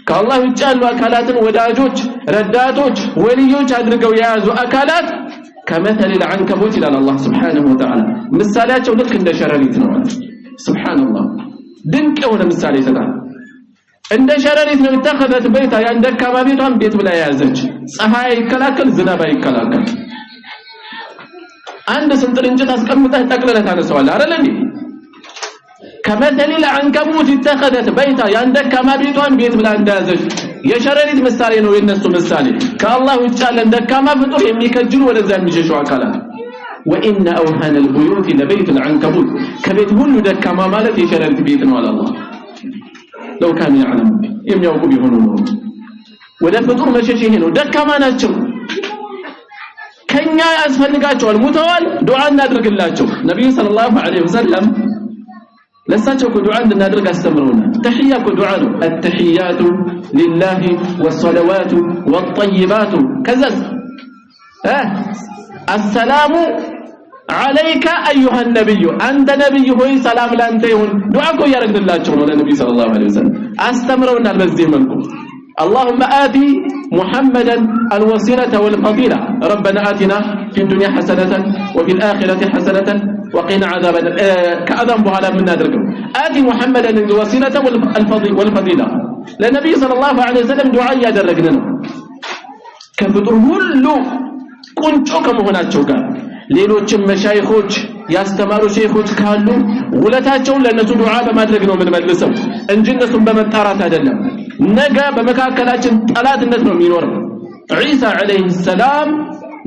Speaker 1: ከአላህ ውጭ ያሉ አካላትን ወዳጆች ረዳቶች ወልዮች አድርገው የያዙ አካላት كمثل العنكبوت الى الله سبحانه وتعالى ምሳሌያቸው ልክ እንደ ሸረሪት ነው سبحان الله ድንቅ የሆነ ምሳሌ ይሰጣል እንደ ሸረሪት ነው ተከፈተ ቤታ ያን ደካማ ቤቷን ቤት ብላ ያዘች ፀሐይ ይከላከል ዝናብ አይከላከል አንድ ስንጥር እንጨት አስቀምጠህ ጠቅልለህ ታነሳዋለህ አይደል እንዴ كمثل العنكبوت اتخذت بيتا ያን ደካማ ቤቷን ቤት ብላ እንዳያዘች የሸረሪት ምሳሌ ነው የነሱ ምሳሌ ከአላህ ውጭ ያለ ደካማ ፍጡር የሚከጅሉ ወደዛ የሚሸሹ አካላት وان اوهن البيوت لبيت العنكبوت ከቤት ሁሉ ደካማ ማለት የሸረሪት ቤት ነው አለ አላህ لو كان يعلم የሚያውቁ ቢሆኑ ነው ወደ ፍጡር መሸሽ ይሄ ነው ደካማ ናቸው ከኛ ያስፈልጋቸዋል ሙተዋል ዱዓ እናድርግላቸው ነብዩ ሰለላሁ ዐለይሂ ወሰለም ለሳቸው ዱዓ እንድናደርግ አስተምሩና ተህያ ዱዓ ነው التحيات لله والصلوات والطيبات كذا السلام عليك ايها النبي انت نبي ሆይ ሰላም ላንተ ይሁን ዱዓ እኮ ያደርግላቸው ነው ለነብዩ ሰለላሁ ዐለይሂ ወሰለም አስተምረውናል በዚህ መልኩ اللهم آتي محمدا الوسيلة والفضيلة ربنا آتنا في الدنيا حسنة وفي الآخرة حسنة وقنا عذاب كأذن بها من ندركم آتي محمدا الوسيلة والفضيلة للنبي صلى الله عليه وسلم دعاء يدركنا كفتر كل ቁንጮ ከመሆናቸው ጋር ሌሎችም መሻይኾች ያስተማሩ ሼኾች ካሉ ውለታቸውን ለነሱ ዱዓ በማድረግ ነው የምንመልሰው እንጂ እነሱን በመጣራት አይደለም ነገ በመካከላችን ጠላትነት ነው የሚኖረው ዒሳ አለይሂ ሰላም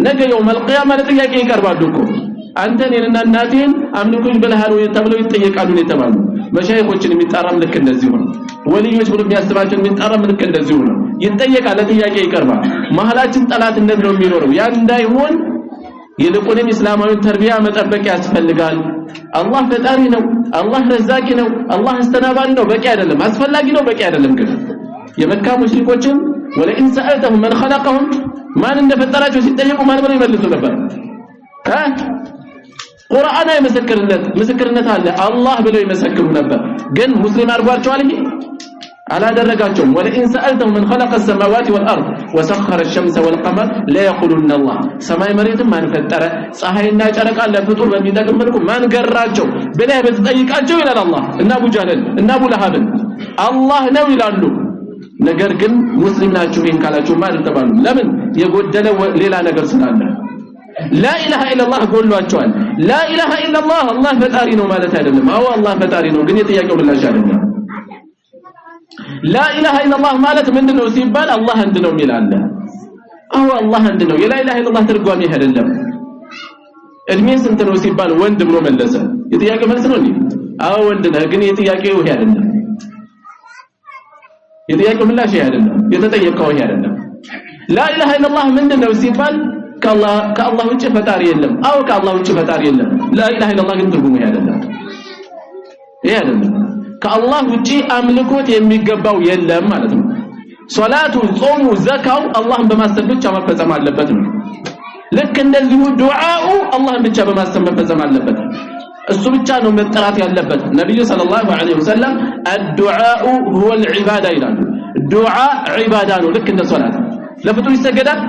Speaker 1: ነገ يوم القيامه ለጥያቄ ይቀርባሉ እኮ አንተ እኔንና እናቴን አምልኩኝ ብለሃል ወይ ተብለው ይጠየቃሉ ነው የተባሉ መሻይኾችን የሚጣራም ልክ እንደዚህ ነው ወልዮች ብሎ የሚያስባቸው የሚጣራም ልክ እንደዚህ ነው ይጠየቃል ለጥያቄ ይቀርባል መሐላችን ጠላትነት ነው የሚኖረው ያ እንዳይሆን ይልቁንም እስላማዊ ተርቢያ መጠበቅ ያስፈልጋል አላህ ፈጣሪ ነው አላህ ረዛቂ ነው አላህ አስተናባሪ ነው በቂ አይደለም አስፈላጊ ነው በቂ አይደለም ግን የመካ ሙሽሪኮችን ወለኢን ሰአልተሁም من خلقهم ማን እንደፈጠራቸው ሲጠየቁ ማን ብለው ይመልሱ ነበር ቁርአን ምስክርነት አለ አላህ ብለው ይመሰክሩ ነበር ግን ሙስሊም አድርጓቸዋል እንዴ አላደረጋቸውም ወለኢን ሰአልተሁም من خلق السماوات والارض وسخر الشمس والقمر لا يقولون الله ሰማይ መሬትን ማን ፈጠረ ፀሐይና ጨረቃ ለፍጡር በሚጠቅም መልኩ ማን ገራቸው ብለህ በተጠይቃቸው ይላል አላህ እና አቡ ጀህል እና አቡ ለሃብ አላህ ነው ይላሉ ነገር ግን ሙስሊም ናችሁ ይሄን ካላችሁ ማለት ተባሉ ለምን የጎደለ ሌላ ነገር ስላለ لا اله الا الله ጎሏቸዋል لا اله الا الله አላህ ፈጣሪ ነው ማለት አይደለም አዎ አላህ ፈጣሪ ነው ግን የጥያቄው ምላሽ አይደለም لا اله الا الله ማለት ምንድነው ሲባል አላህ አንድ ነው ይላል አዎ አላህ አንድ ነው የላ ኢላሃ ኢላላህ ትርጓሜ አይደለም እድሜ ስንት ነው ሲባል ወንድ ብሎ መለሰ የጥያቄው መልስ ነው እንዴ አዎ ወንድ ነው ግን የጥያቄው ይሄ አይደለም የጥያቄው ምላሽ ይሄ አይደለም የተጠየቀው ይሄ አይደለም لا اله الا الله ምንድነው ሲባል ከአላህ ውጭ ፈጣሪ የለም አዎ ከአላህ ውጭ ፈጣሪ የለም لا اله الا الله ግን ትርጉሙ ይሄ አይደለም ከአላህ ውጪ አምልኮት የሚገባው የለም ማለት ነው ሶላቱ ጾሙ ዘካው አላህን በማሰብ ብቻ መፈጸም አለበት ነው ልክ እንደዚሁ ዱዓኡ አላህን ብቻ በማሰብ መፈጸም አለበት እሱ ብቻ ነው መጠራት ያለበት ነብዩ ሰለላሁ ዐለይሂ ወሰለም الدعاء هو العباده ይላሉ ዱዓ ዒባዳ ነው ልክ እንደ ሶላት ለፍጡር ይሰገዳል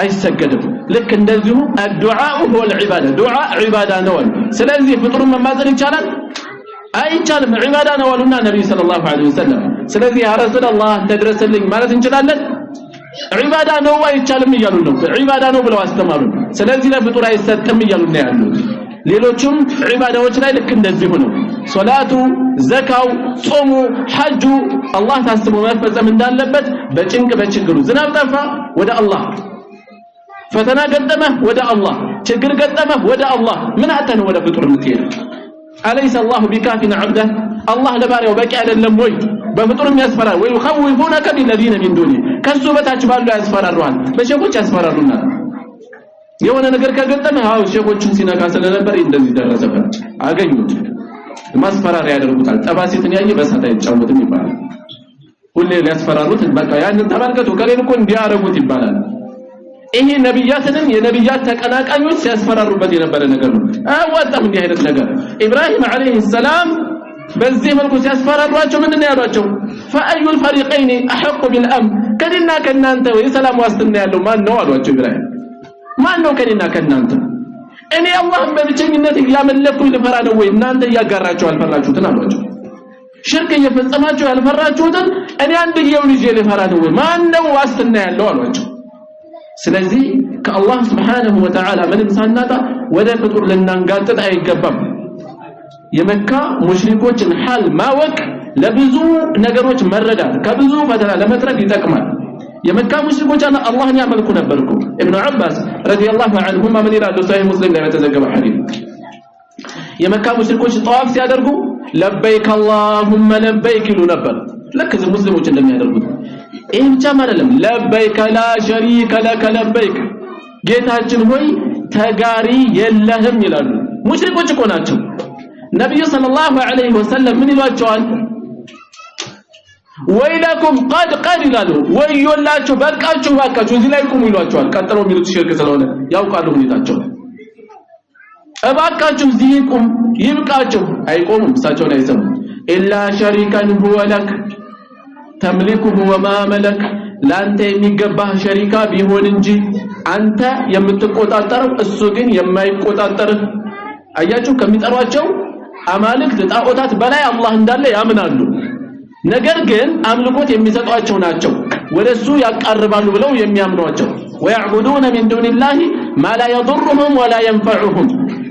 Speaker 1: አይሰገድም ልክ እንደዚሁ الدعاء هو العباده ዱዓ ዒባዳ ነው ስለዚህ ፍጡርን መማፀን ይቻላል አይቻልም ዒባዳ ነው አሉና ነብዩ ሰለላሁ ዐለይሂ ወሰለም ስለዚህ ያ ረሱላህ ተድረስልኝ ማለት እንችላለን ዒባዳ ነው አይቻልም ይያሉ ነው ዒባዳ ነው ብለው አስተማሩ ስለዚህ ለፍጡር አይሰጥም ይያሉ ነው ያሉት ሌሎችም ዒባዳዎች ላይ ልክ እንደዚህ ሆነው ሶላቱ ዘካው ጾሙ ሐጁ አላህ ታስቦ መፈጸም እንዳለበት በጭንቅ በችግሩ ዝናብ ጠፋ ወደ አላህ ፈተና ገጠመ ወደ አላህ ችግር ገጠመ ወደ አላህ ምን አተነ ወደ ፍጡር ምትሄድ አለይሰ አላሁ ቢካፊን ዐብደ አላህ ለባሪያው በቂ አይደለም ወይ በፍጡርም ያስፈራል ወይ يخوفونك بالذين من دونه ከሱ በታች ባሉ ያስፈራሩሃል በሸኾች ያስፈራሩና የሆነ ነገር ከገጠመ አው ሸኾችን ሲነካ ስለነበር እንደዚህ ደረሰበት አገኙት ማስፈራሪያ ያደርጉታል ጠባሲትን ያየ በሳት አይጫወትም ይባላል ሁሌ ያስፈራሩት በቃ ያንን ተመልከቱ ከሌን እኮ እንዲያረጉት ይባላል ይሄ ነብያትንም የነብያት ተቀናቃኞች ሲያስፈራሩበት የነበረ ነገር ነው አዋጣም እንዲህ አይነት ነገር ኢብራሂም አለይሂ ሰላም በዚህ መልኩ ሲያስፈራሯቸው ምንድነው ያሏቸው فاي الفريقين احق بالامن ከዲና ከናንተ ወይ ሰላም ዋስትና ያለው ማን ነው አሏቸው ኢብራሂም ማን ነው ከዲና ከናንተ እኔ አላህን በብቸኝነት ያመለኩ ልፈራ ነው ወይ እናንተ ያጋራችሁ አልፈራችሁትን አሏቸው ሽርክ እየፈጸማችሁ ያልፈራችሁትን እኔ አንድየው ልጅ ልፈራ ነው ወይ ማን ነው ዋስትና ያለው አሏቸው ስለዚህ ከአላህ Subhanahu Wa Ta'ala ምንም ሳናጣ ወደ ፍጡር ልናንጋጥጥ አይገባም የመካ ሙሽሪኮችን ሐል ማወቅ ለብዙ ነገሮች መረዳት ከብዙ ፈተና ለመትረፍ ይጠቅማል የመካ ሙሽሪኮች አላህን ያመልኩ ነበርኩ ኢብኑ አባስ ረዲየላሁ ዐንሁማ ምን ይላሉ ሰሂህ ሙስሊም ላይ የተዘገበ ሐዲስ የመካ ሙሽሪኮች ጧፍ ሲያደርጉ ለበይክ አላሁመ ለበይክ ይሉ ነበር ልክ ሙስሊሞች እንደሚያደርጉት ይሄ ብቻ አይደለም ለበይክ ላ ሸሪከ ለከ ለበይክ ጌታችን ሆይ ተጋሪ የለህም ይላሉ ሙሽሪኮች እኮ ናቸው ነብዩ ሰለላሁ ዐለይሂ ወሰለም ምን ይሏቸዋል ወይላኩም ቀድ ይላሉ ወዮላችሁ በቃችሁ ባካችሁ እዚህ ላይ ቁሙ ይሏቸዋል ቀጥለው የሚሉት ሽርክ ስለሆነ ያውቃሉ ሁኔታቸው እባካችሁ እዚህ ቁም ይብቃችሁ አይቆሙም እሳቸው ላይ ሰሙ ኢላ ሸሪካን ሁወ ለክ ተምሊኩሁ ወማ መለክ ላንተ የሚገባህ ሸሪካ ቢሆን እንጂ አንተ የምትቆጣጠረው እሱ ግን የማይቆጣጠር አያችሁ ከሚጠሯቸው አማልክት ጣዖታት በላይ አላህ እንዳለ ያምናሉ ነገር ግን አምልኮት የሚሰጧቸው ናቸው ወደሱ ያቀርባሉ ብለው የሚያምኗቸው ወያዕቡዱነ ሚን ዱኒላሂ ማ ላ የضرهم ولا ينفعهم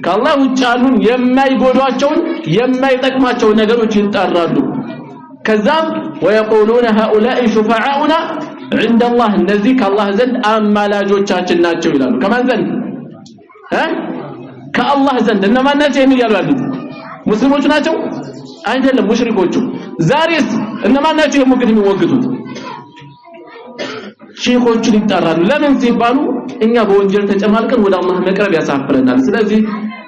Speaker 1: ከአላህ ውጭ ያሉን የማይጎዷቸውን የማይጠቅማቸው ነገሮች ይጣራሉ ከዛም ويقولون هؤلاء شفعاؤنا عند الله እነዚህ ከአላህ ዘንድ አማላጆቻችን ናቸው ይላሉ ከማን ዘንድ ከአላህ ዘንድ እነማን ናቸው የሚያሉ ያሉት ሙስሊሞች ናቸው አይደለም ሙሽሪኮቹ ዛሬስ እነማን ናቸው የሙግት የሚወግቱት ሼኾችን ይጣራሉ ለምን ሲባሉ እኛ በወንጀል ተጨማልቀን ወደ አላህ መቅረብ ያሳፍረናል ስለዚህ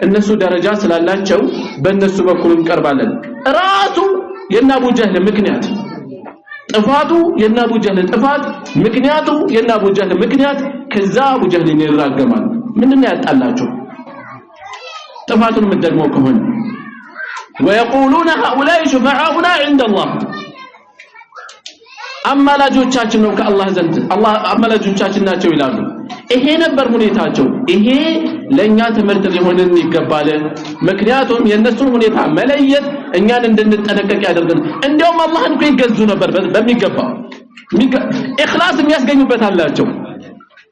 Speaker 1: እነሱ ደረጃ ስላላቸው በእነሱ በኩል እንቀርባለን ራሱ የናቡ ጀህል ምክንያት ጥፋቱ የናቡ ጀህል ጥፋት ምክንያቱ የናቡ ጀህል ምክንያት ከዛ አቡ ጀህልን ይራገማል ምንድነው ያጣላቸው ጥፋቱን ምንድነው ከሆነ ويقولون هؤلاء شفعاؤنا عند الله አማላጆቻችን ነው ከአላህ ዘንድ አላህ አማላጆቻችን ናቸው ይላሉ ይሄ ነበር ሁኔታቸው ይሄ ለኛ ትምህርት ሊሆንን ይገባል ምክንያቱም የነሱን ሁኔታ መለየት እኛን እንድንጠነቀቅ ያደርጋል እንደውም አላህን እኮ ይገዙ ነበር በሚገባ ኢኽላስ የሚያስገኙበት አላቸው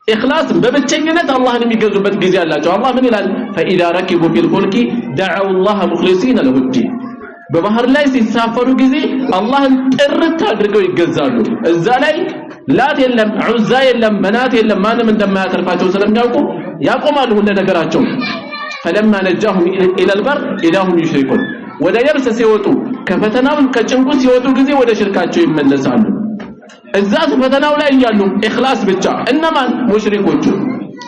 Speaker 1: ኢኽላስ በብቸኝነት አላህን የሚገዙበት ጊዜ አላቸው አላህ ምን ይላል فاذا ركبوا في الفلك دعوا الله مخلصين له الدين በባህር ላይ ሲሳፈሩ ጊዜ አላህን ጥርት አድርገው ይገዛሉ እዛ ላይ ላት የለም ዑዛ የለም መናት የለም ማንም እንደማያተርፋቸው ስለሚያውቁ ያቆማሉ ሁሉ ነገራቸው فلما نجاهم الى البر اذا هم يشركون ወደ የብስ ሲወጡ ከፈተናው ከጭንቁ ሲወጡ ጊዜ ወደ ሽርካቸው ይመለሳሉ እዛ ፈተናው ላይ ያሉ ኢኽላስ ብቻ እነማን ሙሽሪኮቹ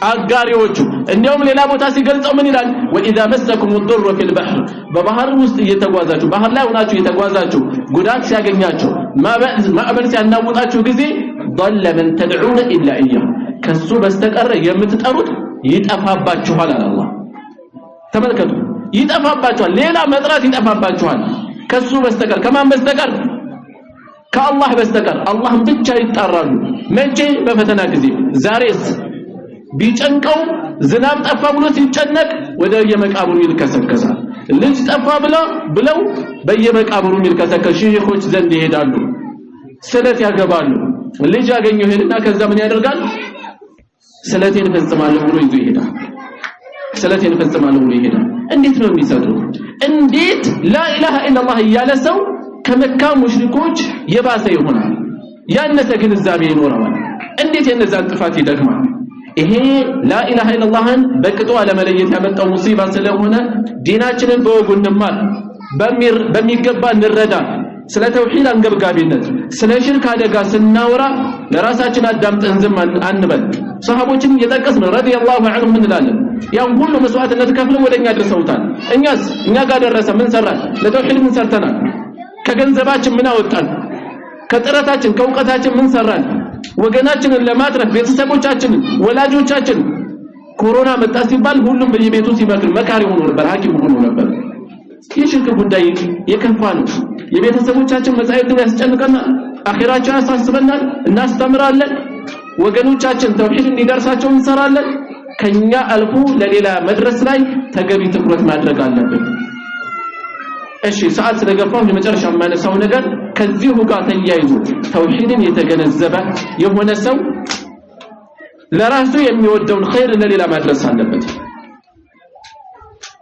Speaker 1: አጋሪዎቹ እንደውም ሌላ ቦታ ሲገልጸው ምን ይላል وإذا مسكم الضر في البحر በባህር ውስጥ እየተጓዛችሁ ባህር ላይ ሆናችሁ እየተጓዛችሁ ጉዳት ሲያገኛችሁ ማዕበል ሲያናውጣችሁ ጊዜ ضل من تدعون الا اياه ከሱ በስተቀር የምትጠሩት ይጠፋባችኋል አላህ ተመልከቱ ይጠፋባችኋል ሌላ መጥራት ይጠፋባችኋል ከሱ በስተቀር ከማን በስተቀር ከአላህ በስተቀር አላህን ብቻ ይጣራሉ መቼ በፈተና ጊዜ ዛሬስ ቢጨንቀው ዝናብ ጠፋ ብሎ ሲጨነቅ ወደ የመቃብሩ ይልከሰከሳል ልጅ ጠፋ ብለው በየመቃብሩ ይልከሰከስ ሼኾች ዘንድ ይሄዳሉ ስለት ያገባሉ ልጅ ያገኘው ሄድና ከዛ ምን ያደርጋል ስለቴን ፈጽማለሁ ብሎ ይዞ ይሄዳል ስለቴን ፈጽማለሁ ብሎ ይሄዳል እንዴት ነው የሚሰጡት እንዴት لا اله الا الله እያለ ሰው ከመካ ሙሽሪኮች የባሰ ይሆናል ያነሰ ግንዛቤ ይኖረዋል እንዴት የነዛን ጥፋት ይደግማል ይሄ لا اله الا اللهን በቅጡ አለመለየት ያመጣው ሙሲባ ስለሆነ ዲናችንን በወጉ እንማር በሚገባ እንረዳ ስለ ተውሂድ አንገብጋቢነት ስለ ሽርክ አደጋ ስናወራ ለራሳችን አዳምጠን ዝም አንበል ሰሃቦችን እየጠቀስን ረዲየላሁ ዐንሁም እንላለን ያን ሁሉ መስዋዕትነት ከፍለው ወደኛ ደርሰውታል እኛ ጋር ደረሰ ምን ሰራን ለተውሂድ ምን ሰርተናል ከገንዘባችን ምን አወጣን ከጥረታችን ከውቀታችን ምን ሰራን ወገናችንን ለማትረፍ ቤተሰቦቻችንን ወላጆቻችን ኮሮና መጣ ሲባል ሁሉም በየቤቱ ሲመክር መካሪ ሆኖ ነበር ሐኪም ሆኖ ነበር የሽርክ ጉዳይ የከፋ ነው የቤተሰቦቻችን መጻኢትን ያስጨንቀናል አኺራችን ያሳስበናል እናስተምራለን ወገኖቻችን ተውሂድ እንዲደርሳቸው እንሰራለን ከኛ አልፎ ለሌላ መድረስ ላይ ተገቢ ትኩረት ማድረግ አለብን እሺ ሰዓት ስለገፋው የመጨረሻ ማነሳው ነገር ከዚሁ ጋር ተያይዞ ተውሂድን የተገነዘበ የሆነ ሰው ለራሱ የሚወደውን ኸይር ለሌላ ማድረስ አለበት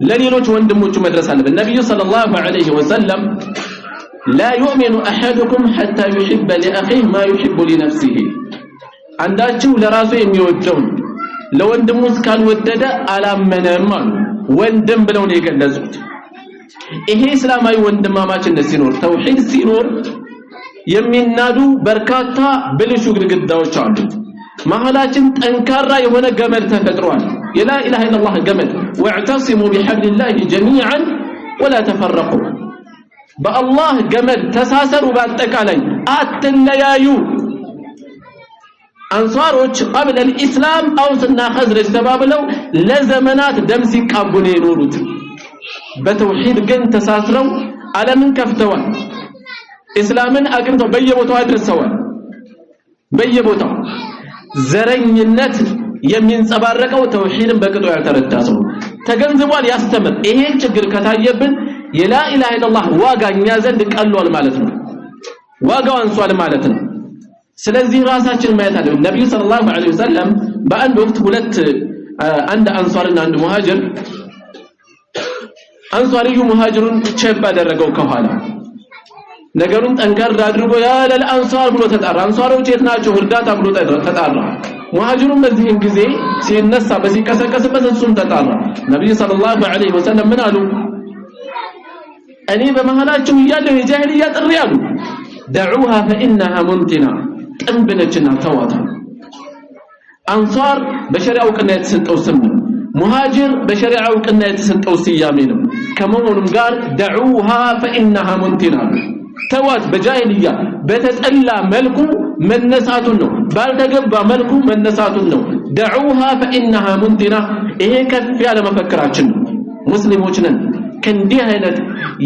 Speaker 1: ለሌሎች ወንድሞቹ መድረስ አለበት ነብዩ ሰለላሁ ዐለይሂ ወሰለም لا يؤمن احدكم حتى يحب لاخيه ما يحب لنفسه አንዳችሁ ለራሱ የሚወደውን ለወንድሙ እስካልወደደ አላመነም ወንድም ብለው ነው የገለጹት ይሄ እስላማዊ ወንድማማችነት ሲኖር ተውሂድ ሲኖር የሚናዱ በርካታ ብልሹ ግድግዳዎች አሉ መሐላችን ጠንካራ የሆነ ገመድ ተፈጥሯል የላ ኢላሃ ኢላላህ ገመድ ወዕተሲሙ ቢሐብሊላሂ ጀሚዓን ወላ ተፈረቁ በአላህ ገመድ ተሳሰሩ በአጠቃላይ አትለያዩ አንሷሮች قبل الاسلام አውስና ኸዝረጅ ተባብለው ለዘመናት ደም ሲቃቡ ነው የኖሩት በተውሂድ ግን ተሳስረው ዓለምን ከፍተዋል እስላምን አግኝተው በየቦታው አድርሰዋል በየቦታው ዘረኝነት የሚንጸባረቀው ተውሂድን በቅጡ ያልተረዳ ሰው ተገንዝቧል ያስተምር ይሄ ችግር ከታየብን የላ ኢላሃ ኢላላህ ዋጋኛ ዘንድ ቀሏል ማለት ነው ዋጋው አንሷል ማለት ነው ስለዚህ ራሳችን ማየት አለብን ነብዩ ሰለላሁ ዐለይሂ ወሰለም በአንድ ወቅት ሁለት አንድ አንሷርና አንድ ሙሃጅር አንሷሪዩ ሙሃጅሩን ቸብ አደረገው ከኋላ ነገሩን ጠንከር አድርጎ ያ ለልአንሷር ብሎ ተጣራ አንሷሮች የት ናቸው እርዳታ ብሎ ተጣራ ሙሃጅሩን በዚህን ጊዜ ሲነሳ በሲቀሰቀስበት እሱም ተጣራ ነብዩ ሰለላሁ ዐለይሂ ወሰለም ምን አሉ እኔ በመሃላችሁ ያለው የጃሂልያ ጥሪ አሉ دعوها فانها منتنه ጥንብነችና ተዋታ አንሷር በሸሪዓው ቅና የተሰጠው ስም ነው ሙሃጅር በሸሪዓው ቅና የተሰጠው ስያሜ ነው ከመሆኑም ጋር دعوها فانها منتنه ተዋት በጃሂልያ በተጠላ መልኩ መነሳቱን ነው ባልተገባ መልኩ መነሳቱን ነው دعوها فانها منتنه ይሄ ከፍ ያለ መፈክራችን ነው ሙስሊሞች ነን ከእንዲህ አይነት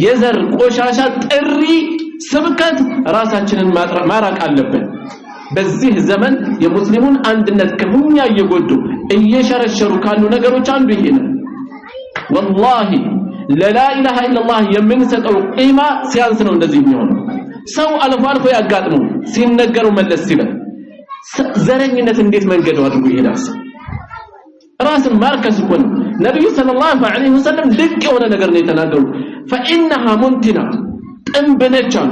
Speaker 1: የዘር ቆሻሻ ጥሪ ስብከት ራሳችንን ማራቅ አለብን በዚህ ዘመን የሙስሊሙን አንድነት ከሁኛ እየጎዱ እየሸረሸሩ ካሉ ነገሮች አንዱ ይሄ ነው والله لا اله الا الله የምንሰጠው ቂማ ሲያንስ ነው እንደዚህ የሚሆነው ሰው አልፎ አልፎ ያጋጥመው ሲነገረው መለስ ሲበል ዘረኝነት እንዴት መንገዱ አድርጎ ይሄዳል ራስን ማርከስ እኮ ነው ነብዩ ሰለላሁ ዐለይሂ ወሰለም ልቅ የሆነ ነገር ነው የተናገሩት فانها منتنه ጥንብነቻሉ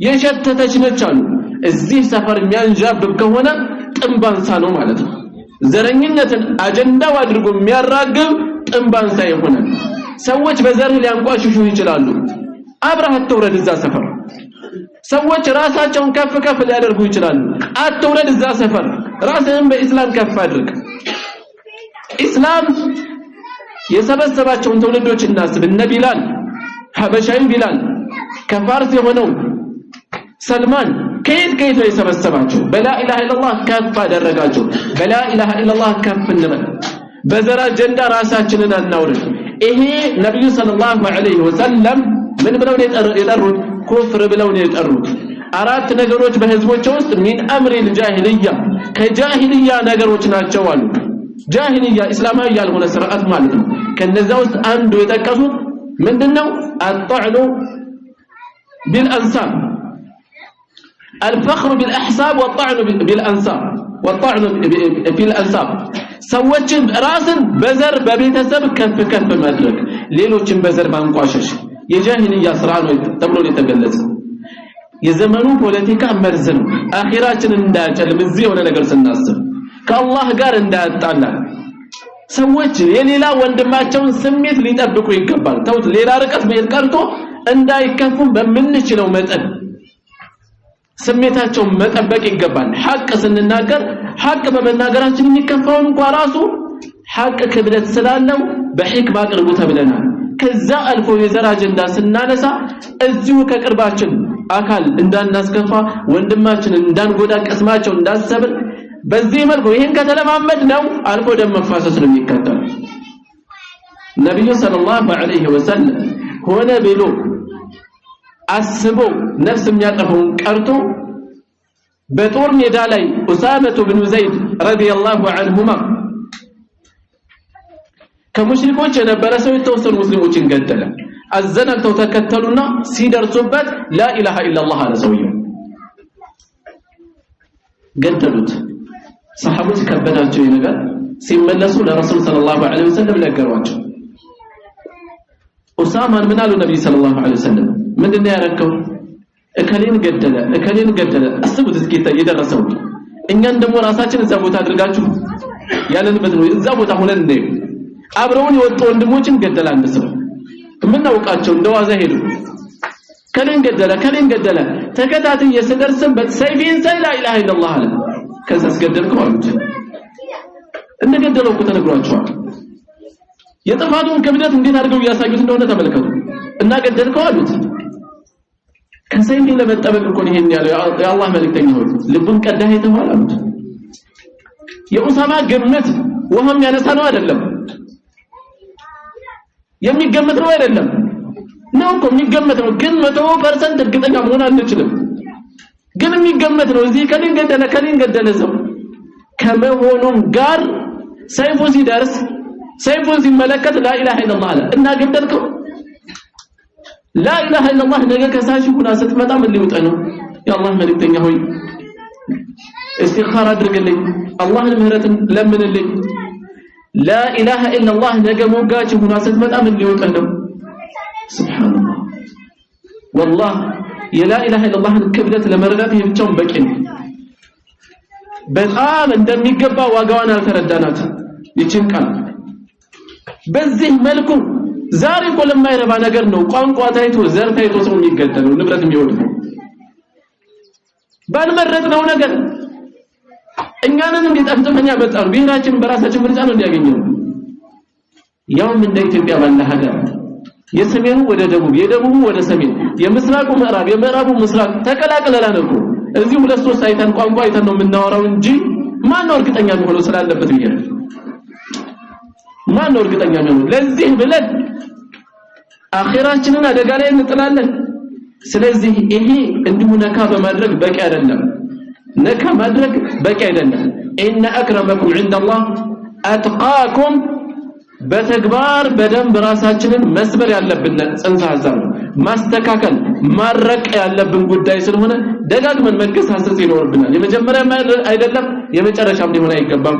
Speaker 1: የሸተተች ነቻሉ እዚህ ሰፈር የሚያንዣብብ ከሆነ ጥንባንሳ ነው ማለት ነው ዘረኝነትን አጀንዳው አድርጎ የሚያራግብ ጥንባንሳ ይሆናል ሰዎች በዘር ሊያንቋሽሹ ይችላሉ አብረህ አትውረድ እዛ ሰፈር ሰዎች ራሳቸውን ከፍ ከፍ ሊያደርጉ ይችላሉ አትውረድ እዛ ሰፈር ራስህን በእስላም ከፍ አድርግ እስላም የሰበሰባቸውን ትውልዶች እናስብ እነ ቢላል ሐበሻዊ ቢላል ከፋርስ የሆነው ሰልማን ከየት የሰበሰባቸው በላ ኢላሃ ኢላላህ ከፍ አደረጋቸው በላ ኢላሃ ኢላላህ ከፍ እንበል በዘራ ጀንዳ ራሳችንን አናውርድ ይሄ ነብዩ ሰለላሁ ዐለይሂ ወሰለም ምን ብለው የጠሩት ኩፍር ብለው የጠሩት አራት ነገሮች በህዝቦች ውስጥ ሚን አምሪ الجاهليه ከጃሂልያ ነገሮች ናቸው አሉ ጃሂልያ እስላማዊ ያልሆነ ስርዓት ማለት ነው ከነዛ ውስጥ አንዱ የጠቀሱት ምንድነው አጥዕኑ بالانساب الفخر بالاحساب والطعن بالانساب والطعن في الانساب ሰዎችን ራስን በዘር በቤተሰብ ከፍ ማድረግ ሌሎችን በዘር ማንቋሸሽ የጃሂልያ ስራ ነው ተብሎ የተገለጸ የዘመኑ ፖለቲካ መርዝ ነው አኺራችንን እንዳያጨልም እዚህ የሆነ ነገር ስናስብ ከአላህ ጋር እንዳያጣላ ሰዎች የሌላ ወንድማቸውን ስሜት ሊጠብቁ ይገባል ተውት ሌላ ርቀት መሄድ ቀርቶ እንዳይከፉ በመንችለው መጠን ስሜታቸውን መጠበቅ ይገባል ሐቅ ስንናገር ሐቅ በመናገራችን የሚከፋውን እንኳን ራሱ ሐቅ ክብደት ስላለው በሕክማ አቅርቡ ተብለናል ከዛ አልፎ የዘር አጀንዳ ስናነሳ እዚሁ ከቅርባችን አካል እንዳናስከፋ ወንድማችን እንዳንጎዳ ቅስማቸው እንዳሰብር በዚህ መልኩ ይሄን ከተለማመድ ነው አልፎ ደም መፋሰስ ነው የሚከተል ነብዩ ሰለላሁ ዐለይሂ ወሰለም ሆነ ብሎ አስቦ ነፍስ የሚያጠፋውን ቀርቶ በጦር ሜዳ ላይ ኡሳመቱ ብኑ ዘይድ ረዲየላሁ ዐንሁማ ከሙሽሪኮች የነበረ ሰው የተወሰኑ ሙስሊሞችን ገደለ አዘናግተው ተከተሉና ሲደርሱበት ላ ኢላሃ ኢላላህ አለ ሰውየው ገደሉት ሰሃቦች ከበዳቸው ነገር ሲመለሱ ለረሱል ሰለላሁ ዐለይሂ ወሰለም ነገሯቸው ኡሳማን ምን አሉ ነብይ ሰለላሁ ዐለይሂ ወሰለም ምንድነው ያረከው እከሌን ገደለ አስቡት እስኪ የደረሰው እኛን ደግሞ ራሳችን እዛ ቦታ አድርጋችሁ ያለንበት ነው እዛ ቦታ ሆነን ነው አብረውን የወጡ ወንድሞችን ገደለ አንድ ሰው ምናውቃቸው እንደዋዛ ሄዱ ከሌን ገደለ ተከታታይ የሰደርስበት ሰይፊን ላ ኢላሃ ኢላላህ አለ ከዛ አስገደልከው አሉት እንደገደለው ተነግሯቸዋል የጥፋቱን ክብደት እንዴት አድርገው ያሳዩት እንደሆነ ተመልከቱ እና ገደልከው አሉት ከሰይፍ ለመጠበቅ እኮ ይሄን ያለው የአላህ መልእክተኛ ሆይ ልቡን ቀዳህ የተባለ አሉት የኡሳማ ግምት ወህም ያነሳ ነው አይደለም የሚገመት ነው አይደለም ነው እኮ የሚገመት ነው ግን 100% እርግጠኛ መሆን አንችልም ግን የሚገመት ነው እዚህ ከሌን ገደለ ሰው ከመሆኑም ጋር ሰይፉ ሲደርስ ሰይፉን ሲመለከት ላ ኢላሃ ኢላላህ አለ እና ገደልከው ላ ኢላሃ ኢላላህ ነገ ከሳሽ ሁና ስትመጣ ምን ሊውጥ ነው የአላህ መልእክተኛ ሆይ استغفار አድርግልኝ አላህን ምህረትን ለምንልኝ لا اله الا الله ነገ ሞጋች ሁና ስትመጣ ምን ሊውጥ ነው ሱብሃንአላህ والله የላ ኢላሃ ኢላላህ ክብደት ለመረዳት ይብቻውን በቂ ነው በጣም እንደሚገባ ዋጋዋን አልተረዳናት ይችን ቃል በዚህ መልኩ ዛሬ እኮ ለማይረባ ነገር ነው ቋንቋ ታይቶ ዘር ታይቶ ሰው የሚገደለው ንብረት የሚወድቀው ባልመረጥነው ነገር እኛንን እንዲጠፍጥፈኛ ያመጣሉ ብሔራችን በራሳችን ምርጫ ነው እንዲያገኘው ያውም እንደ ኢትዮጵያ ባለ ሀገር የሰሜኑ ወደ ደቡብ የደቡቡ ወደ ሰሜን የምስራቁ ምዕራብ የምዕራቡ ምስራቅ ተቀላቅለናል እኮ እዚህ ሁለት ሶስት አይተን ቋንቋ አይተን ነው የምናወራው እንጂ ማን ነው እርግጠኛ ሆኖ ስላለበት ይሄን ማን ነው እርግጠኛ ነው ለዚህ ብለን አኺራችንን አደጋ ላይ እንጥላለን ስለዚህ ይሄ እንዲሁ ነካ በማድረግ በቂ አይደለም ነካ ማድረግ በቂ አይደለም ኢነ አክረመኩም ዐንደላህ አትቃኩም በተግባር በደንብ ራሳችንን መስበር ያለብን ጽንሰ ሐሳብ ማስተካከል ማረቅ ያለብን ጉዳይ ስለሆነ ደጋግመን መገሳሰስ ይኖርብናል የመጀመሪያ አይደለም የመጨረሻም ሊሆን አይገባም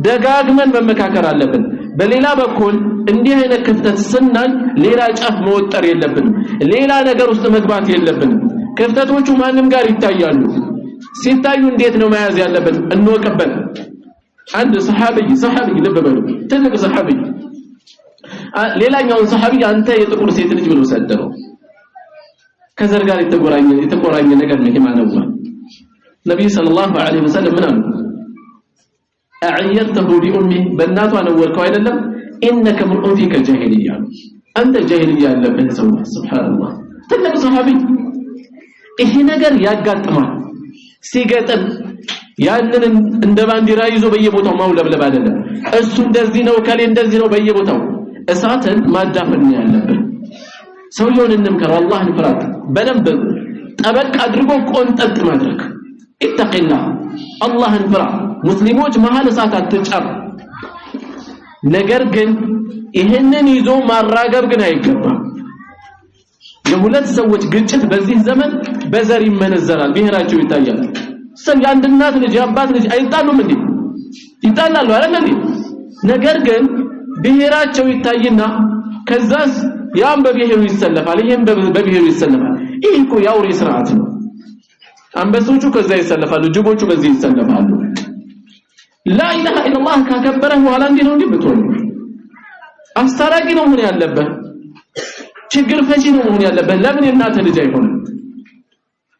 Speaker 1: ደጋግመን መመካከር አለብን በሌላ በኩል እንዲህ አይነት ክፍተት ስናል ሌላ ጫፍ መወጠር የለብንም ሌላ ነገር ውስጥ መግባት የለብንም ክፍተቶቹ ማንም ጋር ይታያሉ ሲታዩ እንዴት ነው መያዝ ያለብን እንወቀበል አንድ ሰሃቢ ልብ በሉ ትልቅ ሰሃቢ ሌላኛው ሰሃቢ አንተ የጥቁር ሴት ልጅ ብሎ ሰደረው ከዘር ጋር የተቆራኘ ነገር ነው ማለት ነው ነብዩ ሰለላሁ ዐለይሂ ወሰለም ምን አሉ አዕየርተሁ ሊኡሚ በእናቷ ነወርከው አይደለም ኢነከ ምርኡን ፊከ ጃሂልያ አንተ ጃሂልያ ያለብህ ሰው ሱብሃንአላህ ትልቅ ሰሃቢ ይሄ ነገር ያጋጥማል ሲገጥም ያንን እንደ ባንዲራ ይዞ በየቦታው ማውለብለብ አይደለም እሱ እንደዚህ ነው ከሌ እንደዚህ ነው በየቦታው እሳትን ማዳፈን ያለብን ሰውየውን እንምከረው አላህን ፍራ በደንብ ጠበቅ አድርጎ ቆንጠጥ ማድረግ ኢተቂላህ አላህን ፍራ ሙስሊሞች መሃል እሳት አትጫር ነገር ግን ይሄንን ይዞ ማራገብ ግን አይገባም የሁለት ሰዎች ግጭት በዚህ ዘመን በዘር ይመነዘራል ብሔራቸው ይታያል የአንድ እናት ልጅ የአባት ልጅ አይጣሉም እንዴ ይጣላሉ አይደል እንዴ ነገር ግን ብሔራቸው ይታይና ከዛስ ያም በብሔሩ ይሰለፋል ይሄም በብሔሩ ይሰለፋል ይሄ እኮ ያውሬ ስርዓት ነው አንበሶቹ ከዛ ይሰለፋሉ ጅቦቹ በዚህ ይሰለፋሉ لا اله الا الله ካከበረህ በኋላ እንዴ ነው እንዲብትሆን አስታራቂ ነው ምን ያለበት ችግር ፈቺ ነው ምን ያለበት ለምን እናንተ ልጅ አይሆንም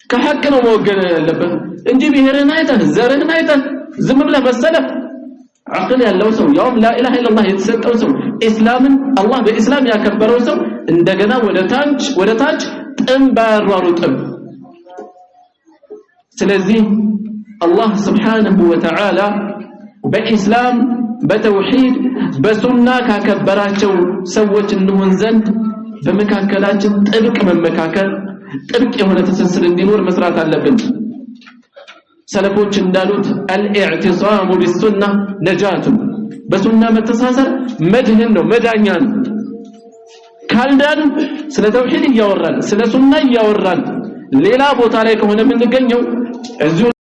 Speaker 1: ከሐቅ ነው መወገን ያለበት እንጂ ብሔርህን አይተህ ዘርህን አይተህ ዝም ብለህ በሰለፍ عقل ያለው ሰው ያውም لا اله الا الله የተሰጠው ሰው እስላምን አላህ በእስላም ያከበረው ሰው እንደገና ወደ ታች ጥንባራሩጥም ስለዚህ አላህ Subhanahu Wa Ta'ala በእስላም በተውሂድ በሱና ካከበራቸው ሰዎች እንሆን ዘንድ በመካከላችን ጥብቅ መመካከል ጥብቅ የሆነ ትስስር እንዲኖር መስራት አለብን ሰለፎች እንዳሉት አልኢዕቲሳሙ ቢሱና ነጃቱ በሱና መተሳሰር መድህን ነው መዳኛ ነው ካልዳን ስለ ተውሂድ እያወራን ስለ ሱና እያወራን ሌላ ቦታ ላይ ከሆነ የምንገኘው እዚሁ